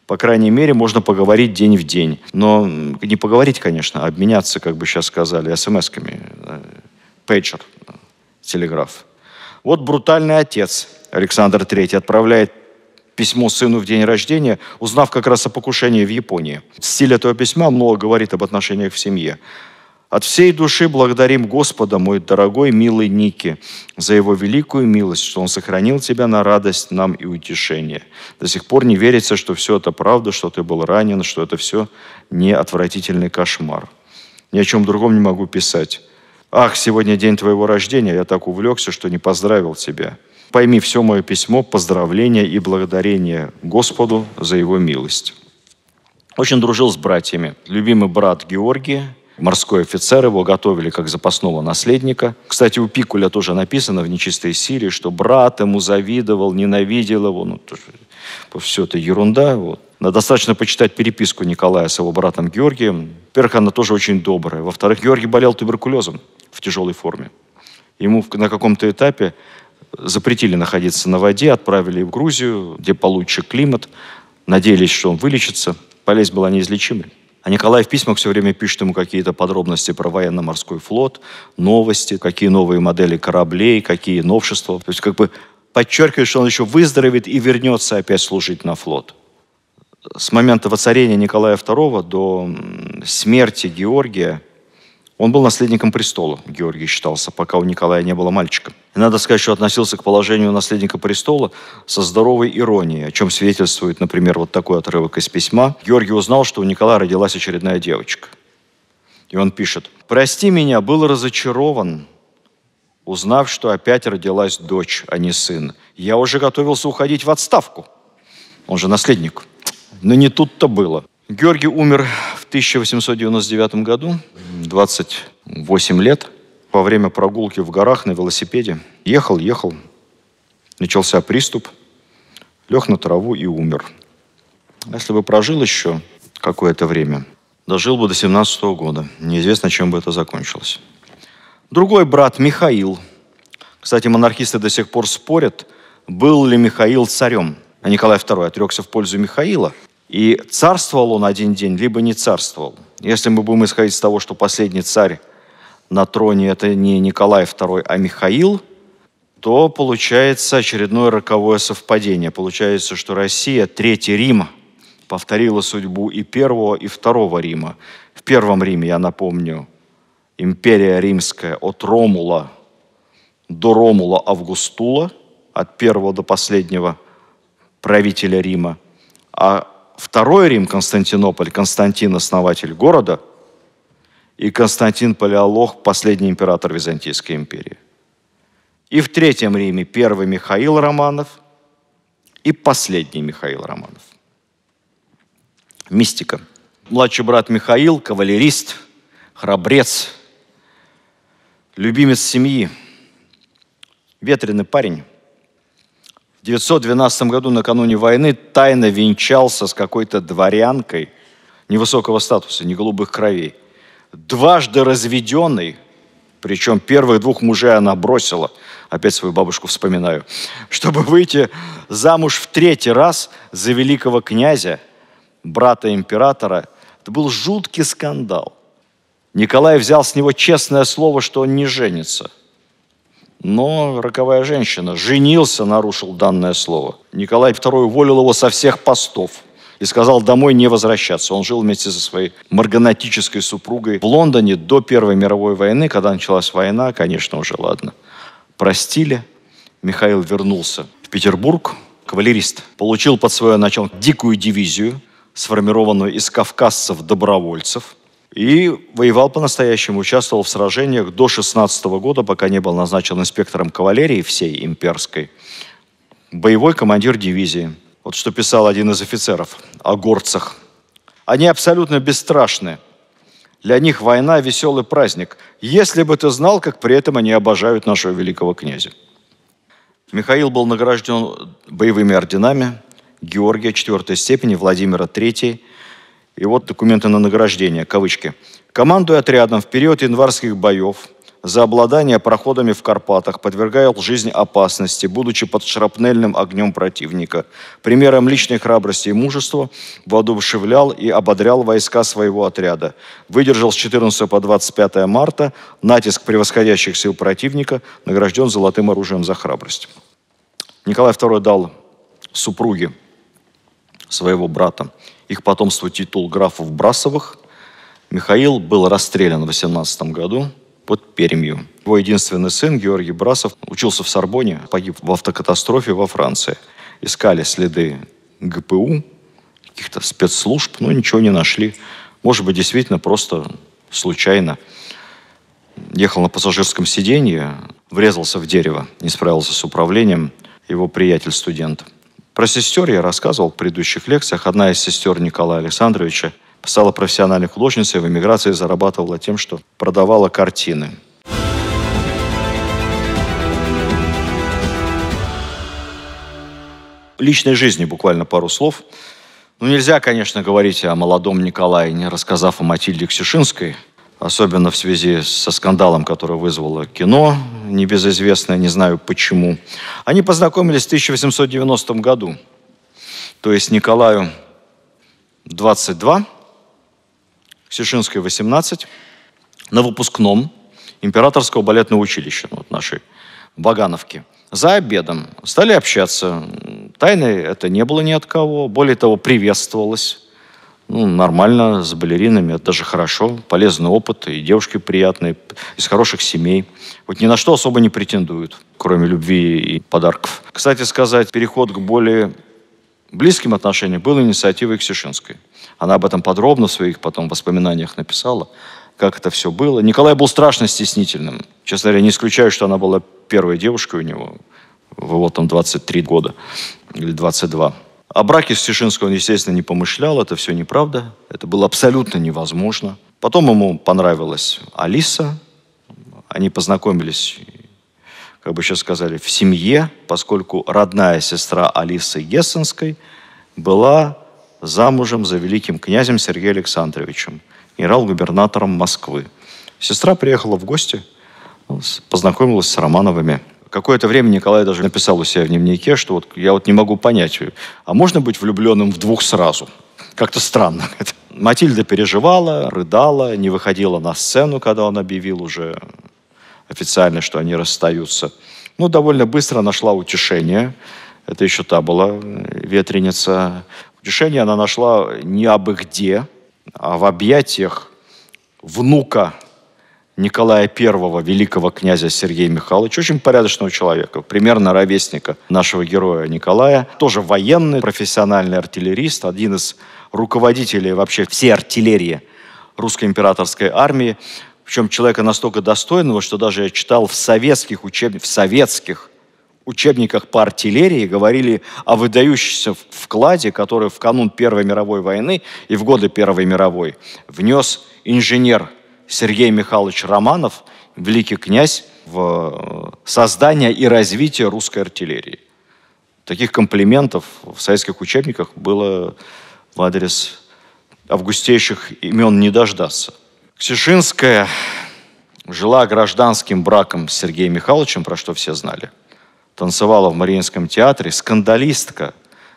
По крайней мере, можно поговорить день в день. Но не поговорить, конечно, а обменяться, как бы сейчас сказали, смс-ками. Пейджер, телеграф. Вот брутальный отец Александр III отправляет письмо сыну в день рождения, узнав как раз о покушении в Японии. Стиль этого письма много говорит об отношениях в семье. От всей души благодарим Господа, мой дорогой, милый Ники, за его великую милость, что он сохранил тебя на радость нам и утешение. До сих пор не верится, что все это правда, что ты был ранен, что это все не отвратительный кошмар. Ни о чем другом не могу писать. Ах, сегодня день твоего рождения, я так увлекся, что не поздравил тебя. Пойми все мое письмо, поздравления и благодарения Господу за его милость». Очень дружил с братьями. Любимый брат Георгий, морской офицер, его готовили как запасного наследника. Кстати, у Пикуля тоже написано в «Нечистой силе», что брат ему завидовал, ненавидел его. Ну, все это ерунда. Вот. Достаточно почитать переписку Николая с его братом Георгием. Во-первых, она тоже очень добрая. Во-вторых, Георгий болел туберкулезом в тяжелой форме. Ему на каком-то этапе запретили находиться на воде, отправили в Грузию, где получше климат. Надеялись, что он вылечится. Болезнь была неизлечимой. А Николай в письмах все время пишет ему какие-то подробности про военно-морской флот, новости, какие новые модели кораблей, какие новшества. То есть как бы подчеркивает, что он еще выздоровеет и вернется опять служить на флот. С момента воцарения Николая II до смерти Георгия он был наследником престола, Георгий считался, пока у Николая не было мальчика. И надо сказать, что относился к положению наследника престола со здоровой иронией, о чем свидетельствует, например, вот такой отрывок из письма. Георгий узнал, что у Николая родилась очередная девочка. И он пишет: «Прости меня, был разочарован, узнав, что опять родилась дочь, а не сын. Я уже готовился уходить в отставку». Он же наследник. Но не тут-то было. Георгий умер в 1899 году, 28 лет, во время прогулки в горах на велосипеде. Ехал, начался приступ, лег на траву и умер. Если бы прожил еще какое-то время, дожил бы до 17 года. Неизвестно, чем бы это закончилось. Другой брат Михаил. Кстати, монархисты до сих пор спорят, был ли Михаил царем. А Николай II отрекся в пользу Михаила. И царствовал он один день, либо не царствовал. Если мы будем исходить из того, что последний царь на троне это не Николай II, а Михаил, то получается очередное роковое совпадение. Получается, что Россия, Третий Рим, повторила судьбу и Первого, и Второго Рима. В Первом Риме, я напомню, империя римская от Ромула до Ромула Августула, от первого до последнего правителя Рима. А Второй Рим, Константинополь, Константин, основатель города, и Константин Палеолог, последний император Византийской империи. И в Третьем Риме первый Михаил Романов и последний Михаил Романов. Мистика. Младший брат Михаил, кавалерист, храбрец, любимец семьи, ветреный парень. В 912 году, накануне войны, тайно венчался с какой-то дворянкой невысокого статуса, не голубых кровей. Дважды разведенный, причем первых двух мужей она бросила, опять свою бабушку вспоминаю, чтобы выйти замуж в третий раз за великого князя, брата императора. Это был жуткий скандал. Николай взял с него честное слово, что он не женится. Но роковая женщина. Женился, нарушил данное слово. Николай II уволил его со всех постов и сказал домой не возвращаться. Он жил вместе со своей марганатической супругой в Лондоне до Первой мировой войны. Когда началась война, конечно, уже ладно. Простили. Михаил вернулся в Петербург, кавалерист. Получил под свое начало дикую дивизию, сформированную из кавказцев-добровольцев. И воевал по-настоящему, участвовал в сражениях до 16 года, пока не был назначен инспектором кавалерии всей имперской. Боевой командир дивизии. Вот что писал один из офицеров о горцах. Они абсолютно бесстрашны. Для них война – веселый праздник. Если бы ты знал, как при этом они обожают нашего великого князя. Михаил был награжден боевыми орденами Георгия 4 степени, Владимира 3. И вот документы на награждение, кавычки. «Командуя отрядом в период январских боев за обладание проходами в Карпатах, подвергая жизнь опасности, будучи под шрапнельным огнем противника. Примером личной храбрости и мужества воодушевлял и ободрял войска своего отряда. Выдержал с 14 по 25 марта натиск превосходящих сил противника, награжден золотым оружием за храбрость». Николай II дал супруге своего брата их потомству титул графов Брасовых. Михаил был расстрелян в 18 году под Пермью. Его единственный сын, Георгий Брасов, учился в Сорбонне, погиб в автокатастрофе во Франции. Искали следы ГПУ, каких-то спецслужб, но ничего не нашли. Может быть, действительно просто случайно. Ехал на пассажирском сиденье, врезался в дерево, не справился с управлением. Его приятель-студент. Про сестер я рассказывал в предыдущих лекциях. Одна из сестер Николая Александровича стала профессиональной художницей, в эмиграции зарабатывала тем, что продавала картины. Личной жизни буквально пару слов. Ну, нельзя, конечно, говорить о молодом Николае, не рассказав о Матильде Ксишинской, особенно в связи со скандалом, который вызвало кино, небезызвестное, не знаю почему. Они познакомились в 1890 году. То есть Николаю 22, Ксишинской 18, на выпускном Императорского балетного училища, вот нашей Багановки. За обедом стали общаться. Тайны это не было ни от кого. Более того, приветствовалось. Ну, нормально, с балеринами, это даже хорошо. Полезный опыт, и девушки приятные, из хороших семей. Вот ни на что особо не претендуют, кроме любви и подарков. Кстати сказать, переход к более близким отношениям был инициативой Ксишинской. Она об этом подробно в своих потом воспоминаниях написала, как это все было. Николай был страшно стеснительным. Честно говоря, не исключаю, что она была первой девушкой у него. Вот там 23 года или 22. О браке с Ксишинской он, естественно, не помышлял. Это все неправда. Это было абсолютно невозможно. Потом ему понравилась Алиса. Они познакомились, как бы сейчас сказали, в семье, поскольку родная сестра Алисы Гессенской была замужем за великим князем Сергеем Александровичем, генерал-губернатором Москвы. Сестра приехала в гости, познакомилась с Романовыми. Какое-то время Николай даже написал у себя в дневнике, что вот я вот не могу понять, а можно быть влюбленным в двух сразу? Как-то странно. Матильда переживала, рыдала, не выходила на сцену, когда он объявил уже официально, что они расстаются. Ну, довольно быстро нашла утешение. Это еще та была ветреница. Утешение она нашла не абы где, а в объятиях внука Николая I, великого князя Сергея Михайловича, очень порядочного человека, примерно ровесника нашего героя Николая, тоже военный, профессиональный артиллерист, один из руководителей вообще всей артиллерии русской императорской армии, причем человека настолько достойного, что даже я читал в советских учебниках по артиллерии говорили о выдающемся вкладе, который в канун Первой мировой войны и в годы Первой мировой внес инженер Сергей Михайлович Романов, великий князь, в создание и развитие русской артиллерии. Таких комплиментов в советских учебниках было в адрес августейших имен не дождаться. Ксишинская жила гражданским браком с Сергеем Михайловичем, про что все знали. Танцевала в Мариинском театре, скандалистка,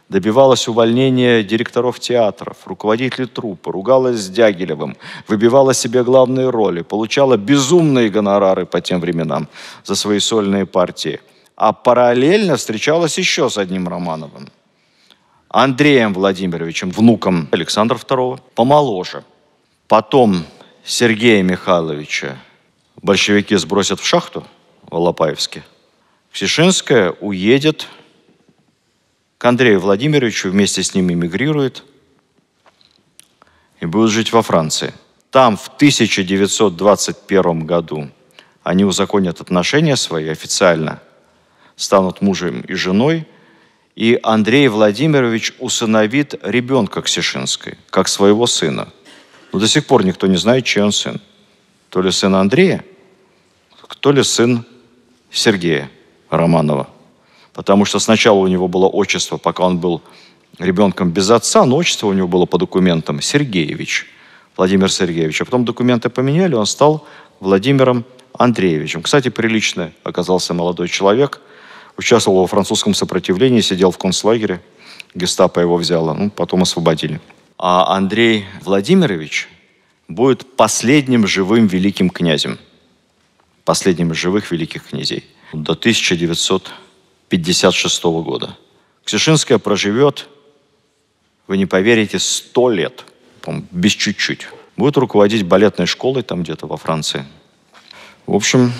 добивалась увольнения директоров театров, руководителей труппы, ругалась с Дягилевым, выбивала себе главные роли, получала безумные гонорары по тем временам за свои сольные партии. А параллельно встречалась еще с одним Романовым, Андреем Владимировичем, внуком Александра II, помоложе. Потом Сергея Михайловича большевики сбросят в шахту в Алапаевске. Ксишинская уедет к Андрею Владимировичу, вместе с ним эмигрирует и будет жить во Франции. Там в 1921 году они узаконят отношения свои официально, станут мужем и женой, и Андрей Владимирович усыновит ребенка Ксишинской, как своего сына. Но до сих пор никто не знает, чей он сын. То ли сын Андрея, то ли сын Сергея Романова. Потому что сначала у него было отчество, пока он был ребенком без отца, но отчество у него было по документам Сергеевич, Владимир Сергеевич. А потом документы поменяли, он стал Владимиром Андреевичем. Кстати, прилично оказался молодой человек, участвовал во французском сопротивлении, сидел в концлагере, гестапо его взяло, потом освободили. А Андрей Владимирович будет последним живым великим князем, последним из живых великих князей до 1956 года. Ксишинская проживет, вы не поверите, 100 лет, без чуть-чуть. Будет руководить балетной школой там где-то во Франции. В общем,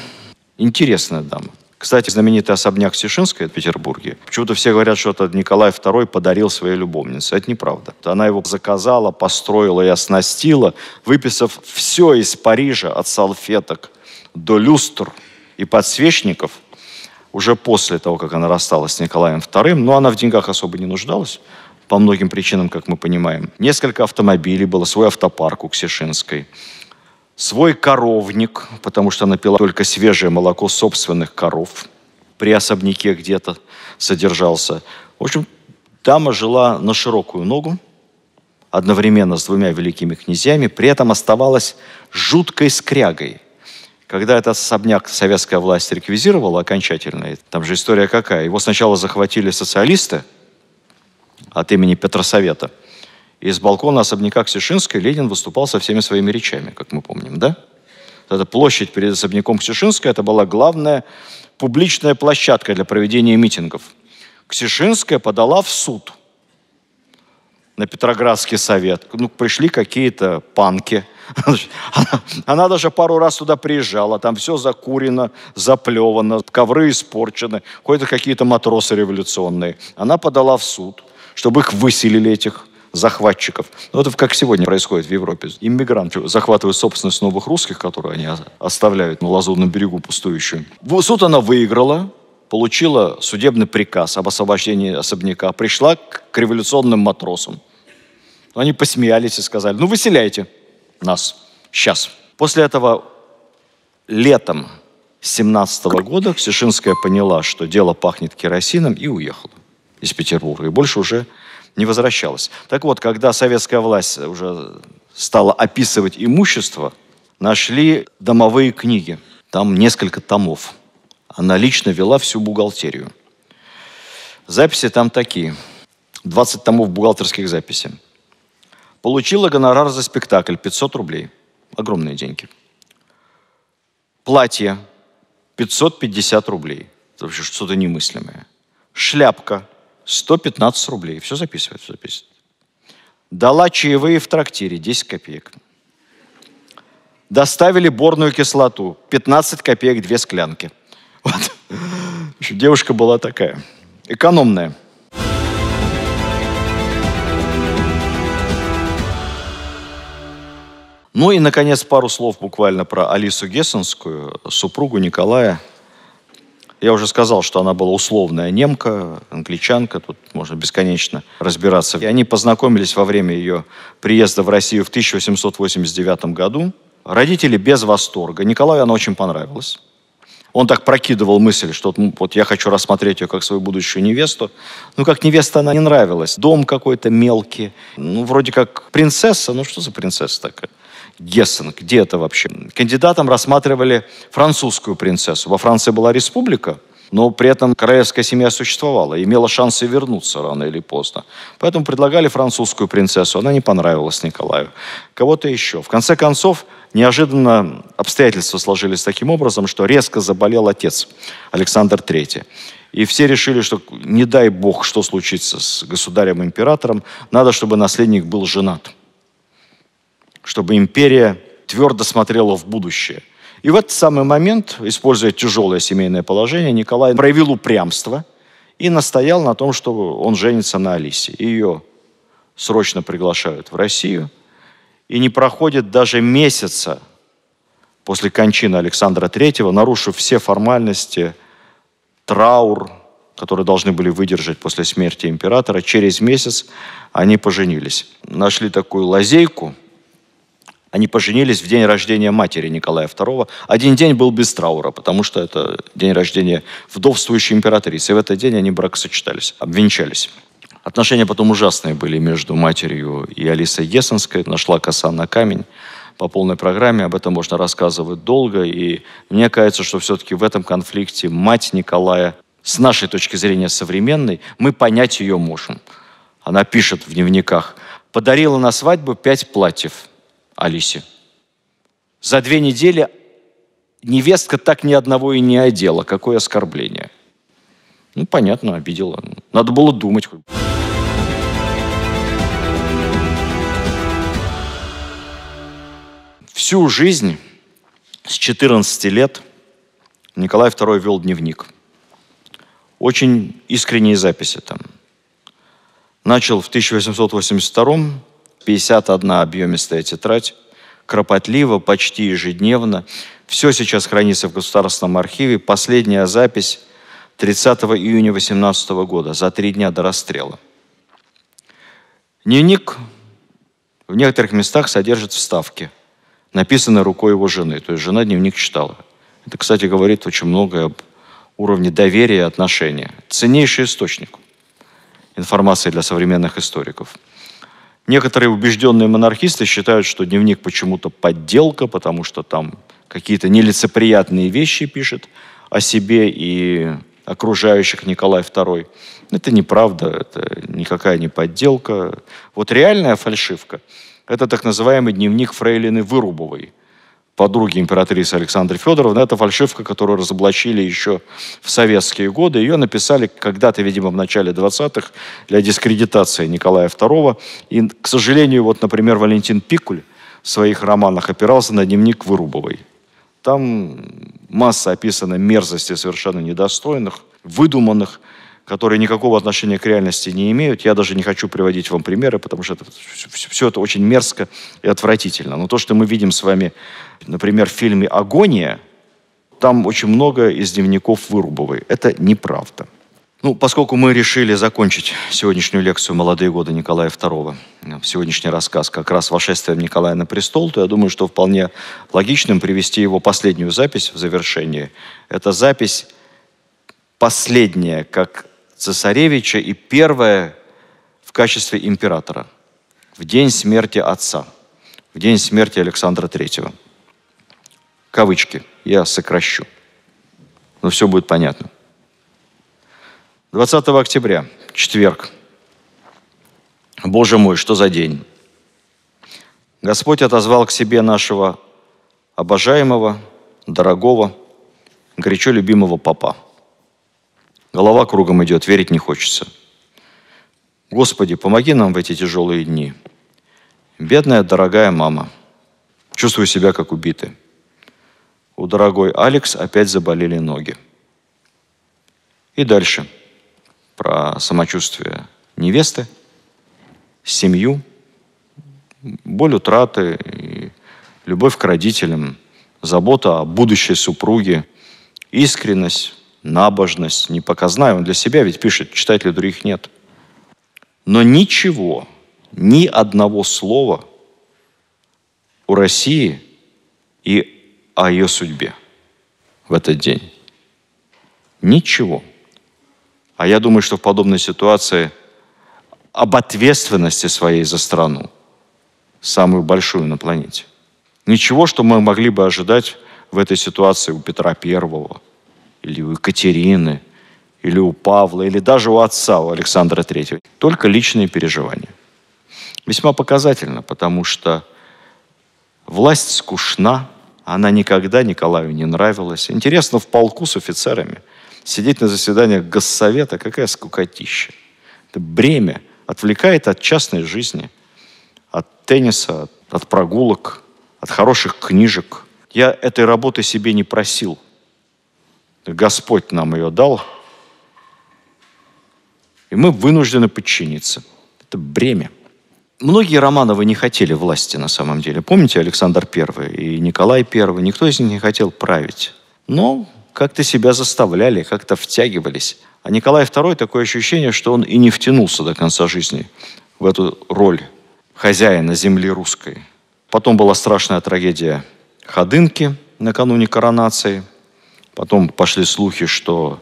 интересная дама. Кстати, знаменитый особняк Ксишинской в Петербурге. Почему-то все говорят, что это Николай II подарил своей любовнице. Это неправда. Она его заказала, построила и оснастила, выписав все из Парижа, от салфеток до люстр и подсвечников, уже после того, как она рассталась с Николаем II. Но она в деньгах особо не нуждалась, по многим причинам, как мы понимаем. Несколько автомобилей было, свой автопарк у Ксишинской. Свой коровник, потому что она пила только свежее молоко собственных коров. При особняке где-то содержался. В общем, дама жила на широкую ногу, одновременно с двумя великими князьями, при этом оставалась жуткой скрягой. Когда этот особняк советская власть реквизировала окончательно, там же история какая, его сначала захватили социалисты от имени Петросовета. И с балкона особняка Ксишинской Ленин выступал со всеми своими речами, как мы помним, да? Эта площадь перед особняком Ксишинской, это была главная публичная площадка для проведения митингов. Ксишинская подала в суд на Петроградский совет. Пришли какие-то панки. Она даже пару раз туда приезжала. Там все закурено, заплевано, ковры испорчены. Ходят какие-то матросы революционные. Она подала в суд, чтобы их выселили, этих захватчиков. Это как сегодня происходит в Европе. Иммигранты захватывают собственность новых русских, которые они оставляют на Лазурном берегу пустующую. В суд она выиграла, получила судебный приказ об освобождении особняка, пришла к революционным матросам. Они посмеялись и сказали: выселяйте нас сейчас. После этого летом 1917 года Ксишинская поняла, что дело пахнет керосином, и уехала из Петербурга. И больше уже не возвращалась. Так вот, когда советская власть уже стала описывать имущество, нашли домовые книги. Там несколько томов. Она лично вела всю бухгалтерию. Записи там такие. 20 томов бухгалтерских записей. Получила гонорар за спектакль 500 рублей. Огромные деньги. Платье 550 рублей. Это вообще что-то немыслимое. Шляпка 115 рублей. Все записывает, все записывает. Дала чаевые в трактире 10 копеек. Доставили борную кислоту 15 копеек 2 склянки. Вот. Девушка была такая, экономная. Ну и, наконец, пару слов буквально про Алису Гессенскую, супругу Николая. Я уже сказал, что она была условная немка, англичанка, тут можно бесконечно разбираться. И они познакомились во время ее приезда в Россию в 1889 году. Родители без восторга. Николаю она очень понравилась. Он так прокидывал мысль, что вот я хочу рассмотреть ее как свою будущую невесту. Как невеста она не нравилась. Дом какой-то мелкий. Вроде как принцесса. Что за принцесса такая? Гессен, где это вообще? Кандидатом рассматривали французскую принцессу. Во Франции была республика, но при этом королевская семья существовала, имела шансы вернуться рано или поздно. Поэтому предлагали французскую принцессу. Она не понравилась Николаю. Кого-то еще. В конце концов, неожиданно обстоятельства сложились таким образом, что резко заболел отец, Александр III. И все решили, что не дай бог, что случится с государем-императором, надо, чтобы наследник был женат. Чтобы империя твердо смотрела в будущее. И в этот самый момент, используя тяжелое семейное положение, Николай проявил упрямство и настоял на том, что он женится на Алисе. Ее срочно приглашают в Россию. И не проходит даже месяца после кончины Александра III, нарушив все формальности, траур, которые должны были выдержать после смерти императора, через месяц они поженились. Нашли такую лазейку. Они поженились в день рождения матери Николая II. Один день был без траура, потому что это день рождения вдовствующей императрицы. И в этот день они бракосочетались, обвенчались. Отношения потом ужасные были между матерью и Алисой Гессенской. Нашла коса на камень по полной программе. Об этом можно рассказывать долго. И мне кажется, что все-таки в этом конфликте мать Николая, с нашей точки зрения современной, мы понять ее можем. Она пишет в дневниках: «Подарила на свадьбу 5 платьев Алисе. За 2 недели невестка так ни одного и не одела. Какое оскорбление». Ну, понятно, обидела. Надо было думать. Всю жизнь, с 14 лет, Николай II вел дневник. Очень искренние записи там. Начал в 1882-м, 51 объемистая тетрадь, кропотливо, почти ежедневно. Все сейчас хранится в Государственном архиве. Последняя запись 30 июня 18 года, за 3 дня до расстрела. Дневник в некоторых местах содержит вставки, написанные рукой его жены. То есть жена дневник читала. Это, кстати, говорит очень многое об уровне доверия и отношения. Ценнейший источник информации для современных историков. Некоторые убежденные монархисты считают, что дневник почему-то подделка, потому что там какие-то нелицеприятные вещи пишет о себе и окружающих Николай II. Это неправда, это никакая не подделка. Вот реальная фальшивка – это так называемый дневник фрейлины Вырубовой, подруги императрицы Александры Федоровны. Это фальшивка, которую разоблачили еще в советские годы. Ее написали когда-то, видимо, в начале 20-х для дискредитации Николая II. И, к сожалению, вот, например, Валентин Пикуль в своих романах опирался на дневник Вырубовой. Там масса описана мерзостей совершенно недостойных, выдуманных, которые никакого отношения к реальности не имеют. Я даже не хочу приводить вам примеры, потому что все это очень мерзко и отвратительно. Но то, что мы видим с вами, например, в фильме «Агония», там очень много из дневников Вырубовой. Это неправда. Ну, поскольку мы решили закончить сегодняшнюю лекцию «Молодые годы Николая II», сегодняшний рассказ как раз «Восшествие Николая на престол», то я думаю, что вполне логичным привести его последнюю запись в завершении. Это запись последняя как цесаревича и первая в качестве императора в день смерти отца, в день смерти Александра III. Кавычки, я сокращу, но все будет понятно. 20 октября, четверг. Боже мой, что за день! Господь отозвал к себе нашего обожаемого, дорогого, горячо любимого папа. Голова кругом идет, верить не хочется. Господи, помоги нам в эти тяжелые дни. Бедная, дорогая мама. Чувствую себя как убитый. У дорогой Алекс опять заболели ноги. И дальше. Про самочувствие невесты, семью, боль утраты, и любовь к родителям, забота о будущей супруге, искренность, набожность, непоказная. Он для себя ведь пишет, читателей других нет. Но ничего, ни одного слова о России и о ее судьбе в этот день. Ничего. А я думаю, что в подобной ситуации об ответственности своей за страну, самую большую на планете. Ничего, что мы могли бы ожидать в этой ситуации у Петра I, или у Екатерины, или у Павла, или даже у отца, у Александра III. Только личные переживания. Весьма показательно, потому что власть скучна, она никогда Николаю не нравилась. Интересно, в полку с офицерами сидеть на заседаниях Госсовета, какая скукотища. Это бремя, отвлекает от частной жизни, от тенниса, от прогулок, от хороших книжек. Я этой работы себе не просил. Господь нам ее дал, и мы вынуждены подчиниться. Это бремя. Многие Романовы не хотели власти на самом деле. Помните Александр I и Николай I? Никто из них не хотел править. Но как-то себя заставляли, как-то втягивались. А Николай II, такое ощущение, что он и не втянулся до конца жизни в эту роль хозяина земли русской. Потом была страшная трагедия Ходынки накануне коронации. Потом пошли слухи, что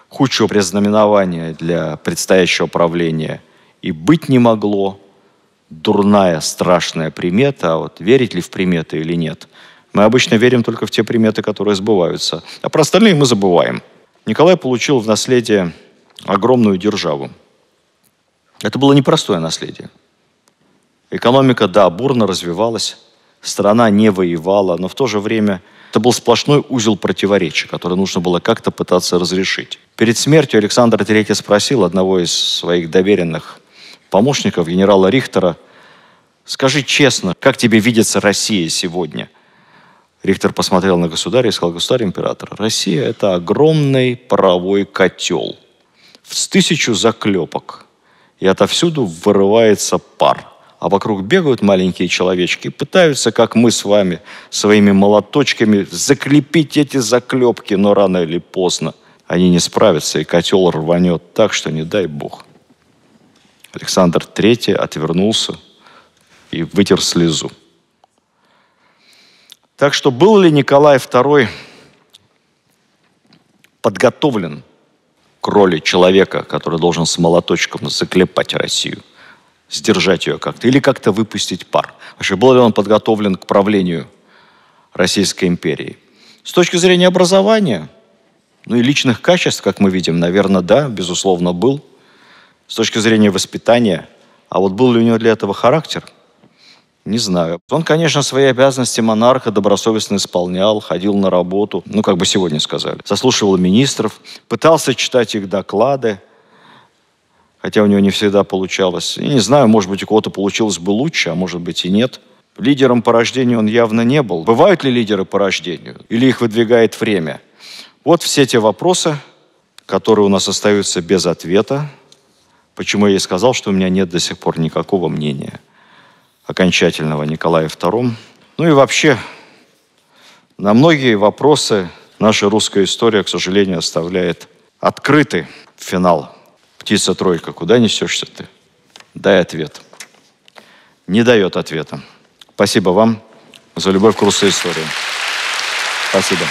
худшего предзнаменования для предстоящего правления и быть не могло. Дурная, страшная примета. А вот верить ли в приметы или нет? Мы обычно верим только в те приметы, которые сбываются. А про остальные мы забываем. Николай получил в наследие огромную державу. Это было непростое наследие. Экономика, да, бурно развивалась. Страна не воевала, но в то же время это был сплошной узел противоречий, который нужно было как-то пытаться разрешить. Перед смертью Александр III спросил одного из своих доверенных помощников, генерала Рихтера: «Скажи честно, как тебе видится Россия сегодня?» Рихтер посмотрел на государя и сказал: «Государь-император, Россия – это огромный паровой котел с 1000 заклепок, и отовсюду вырывается пар. А вокруг бегают маленькие человечки и пытаются, как мы с вами, своими молоточками заклепить эти заклепки, но рано или поздно они не справятся, и котел рванет так, что не дай бог». Александр III отвернулся и вытер слезу. Так что был ли Николай II подготовлен к роли человека, который должен с молоточком заклепать Россию? Сдержать ее как-то или как-то выпустить пар? Вообще, был ли он подготовлен к правлению Российской империи? С точки зрения образования, ну и личных качеств, как мы видим, наверное, да, безусловно, был. С точки зрения воспитания, а вот был ли у него для этого характер? Не знаю. Он, конечно, свои обязанности монарха добросовестно исполнял, ходил на работу, ну, как бы сегодня сказали, заслушивал министров, пытался читать их доклады, хотя у него не всегда получалось. Я не знаю, может быть, у кого-то получилось бы лучше, а может быть и нет. Лидером по рождению он явно не был. Бывают ли лидеры по рождению? Или их выдвигает время? Вот все те вопросы, которые у нас остаются без ответа. Почему я и сказал, что у меня нет до сих пор никакого мнения окончательного о Николае II. Ну и вообще, на многие вопросы наша русская история, к сожалению, оставляет открытый финал. Птица-тройка, куда несешься ты? Дай ответ. Не дает ответа. Спасибо вам за любовь к русской истории. Спасибо.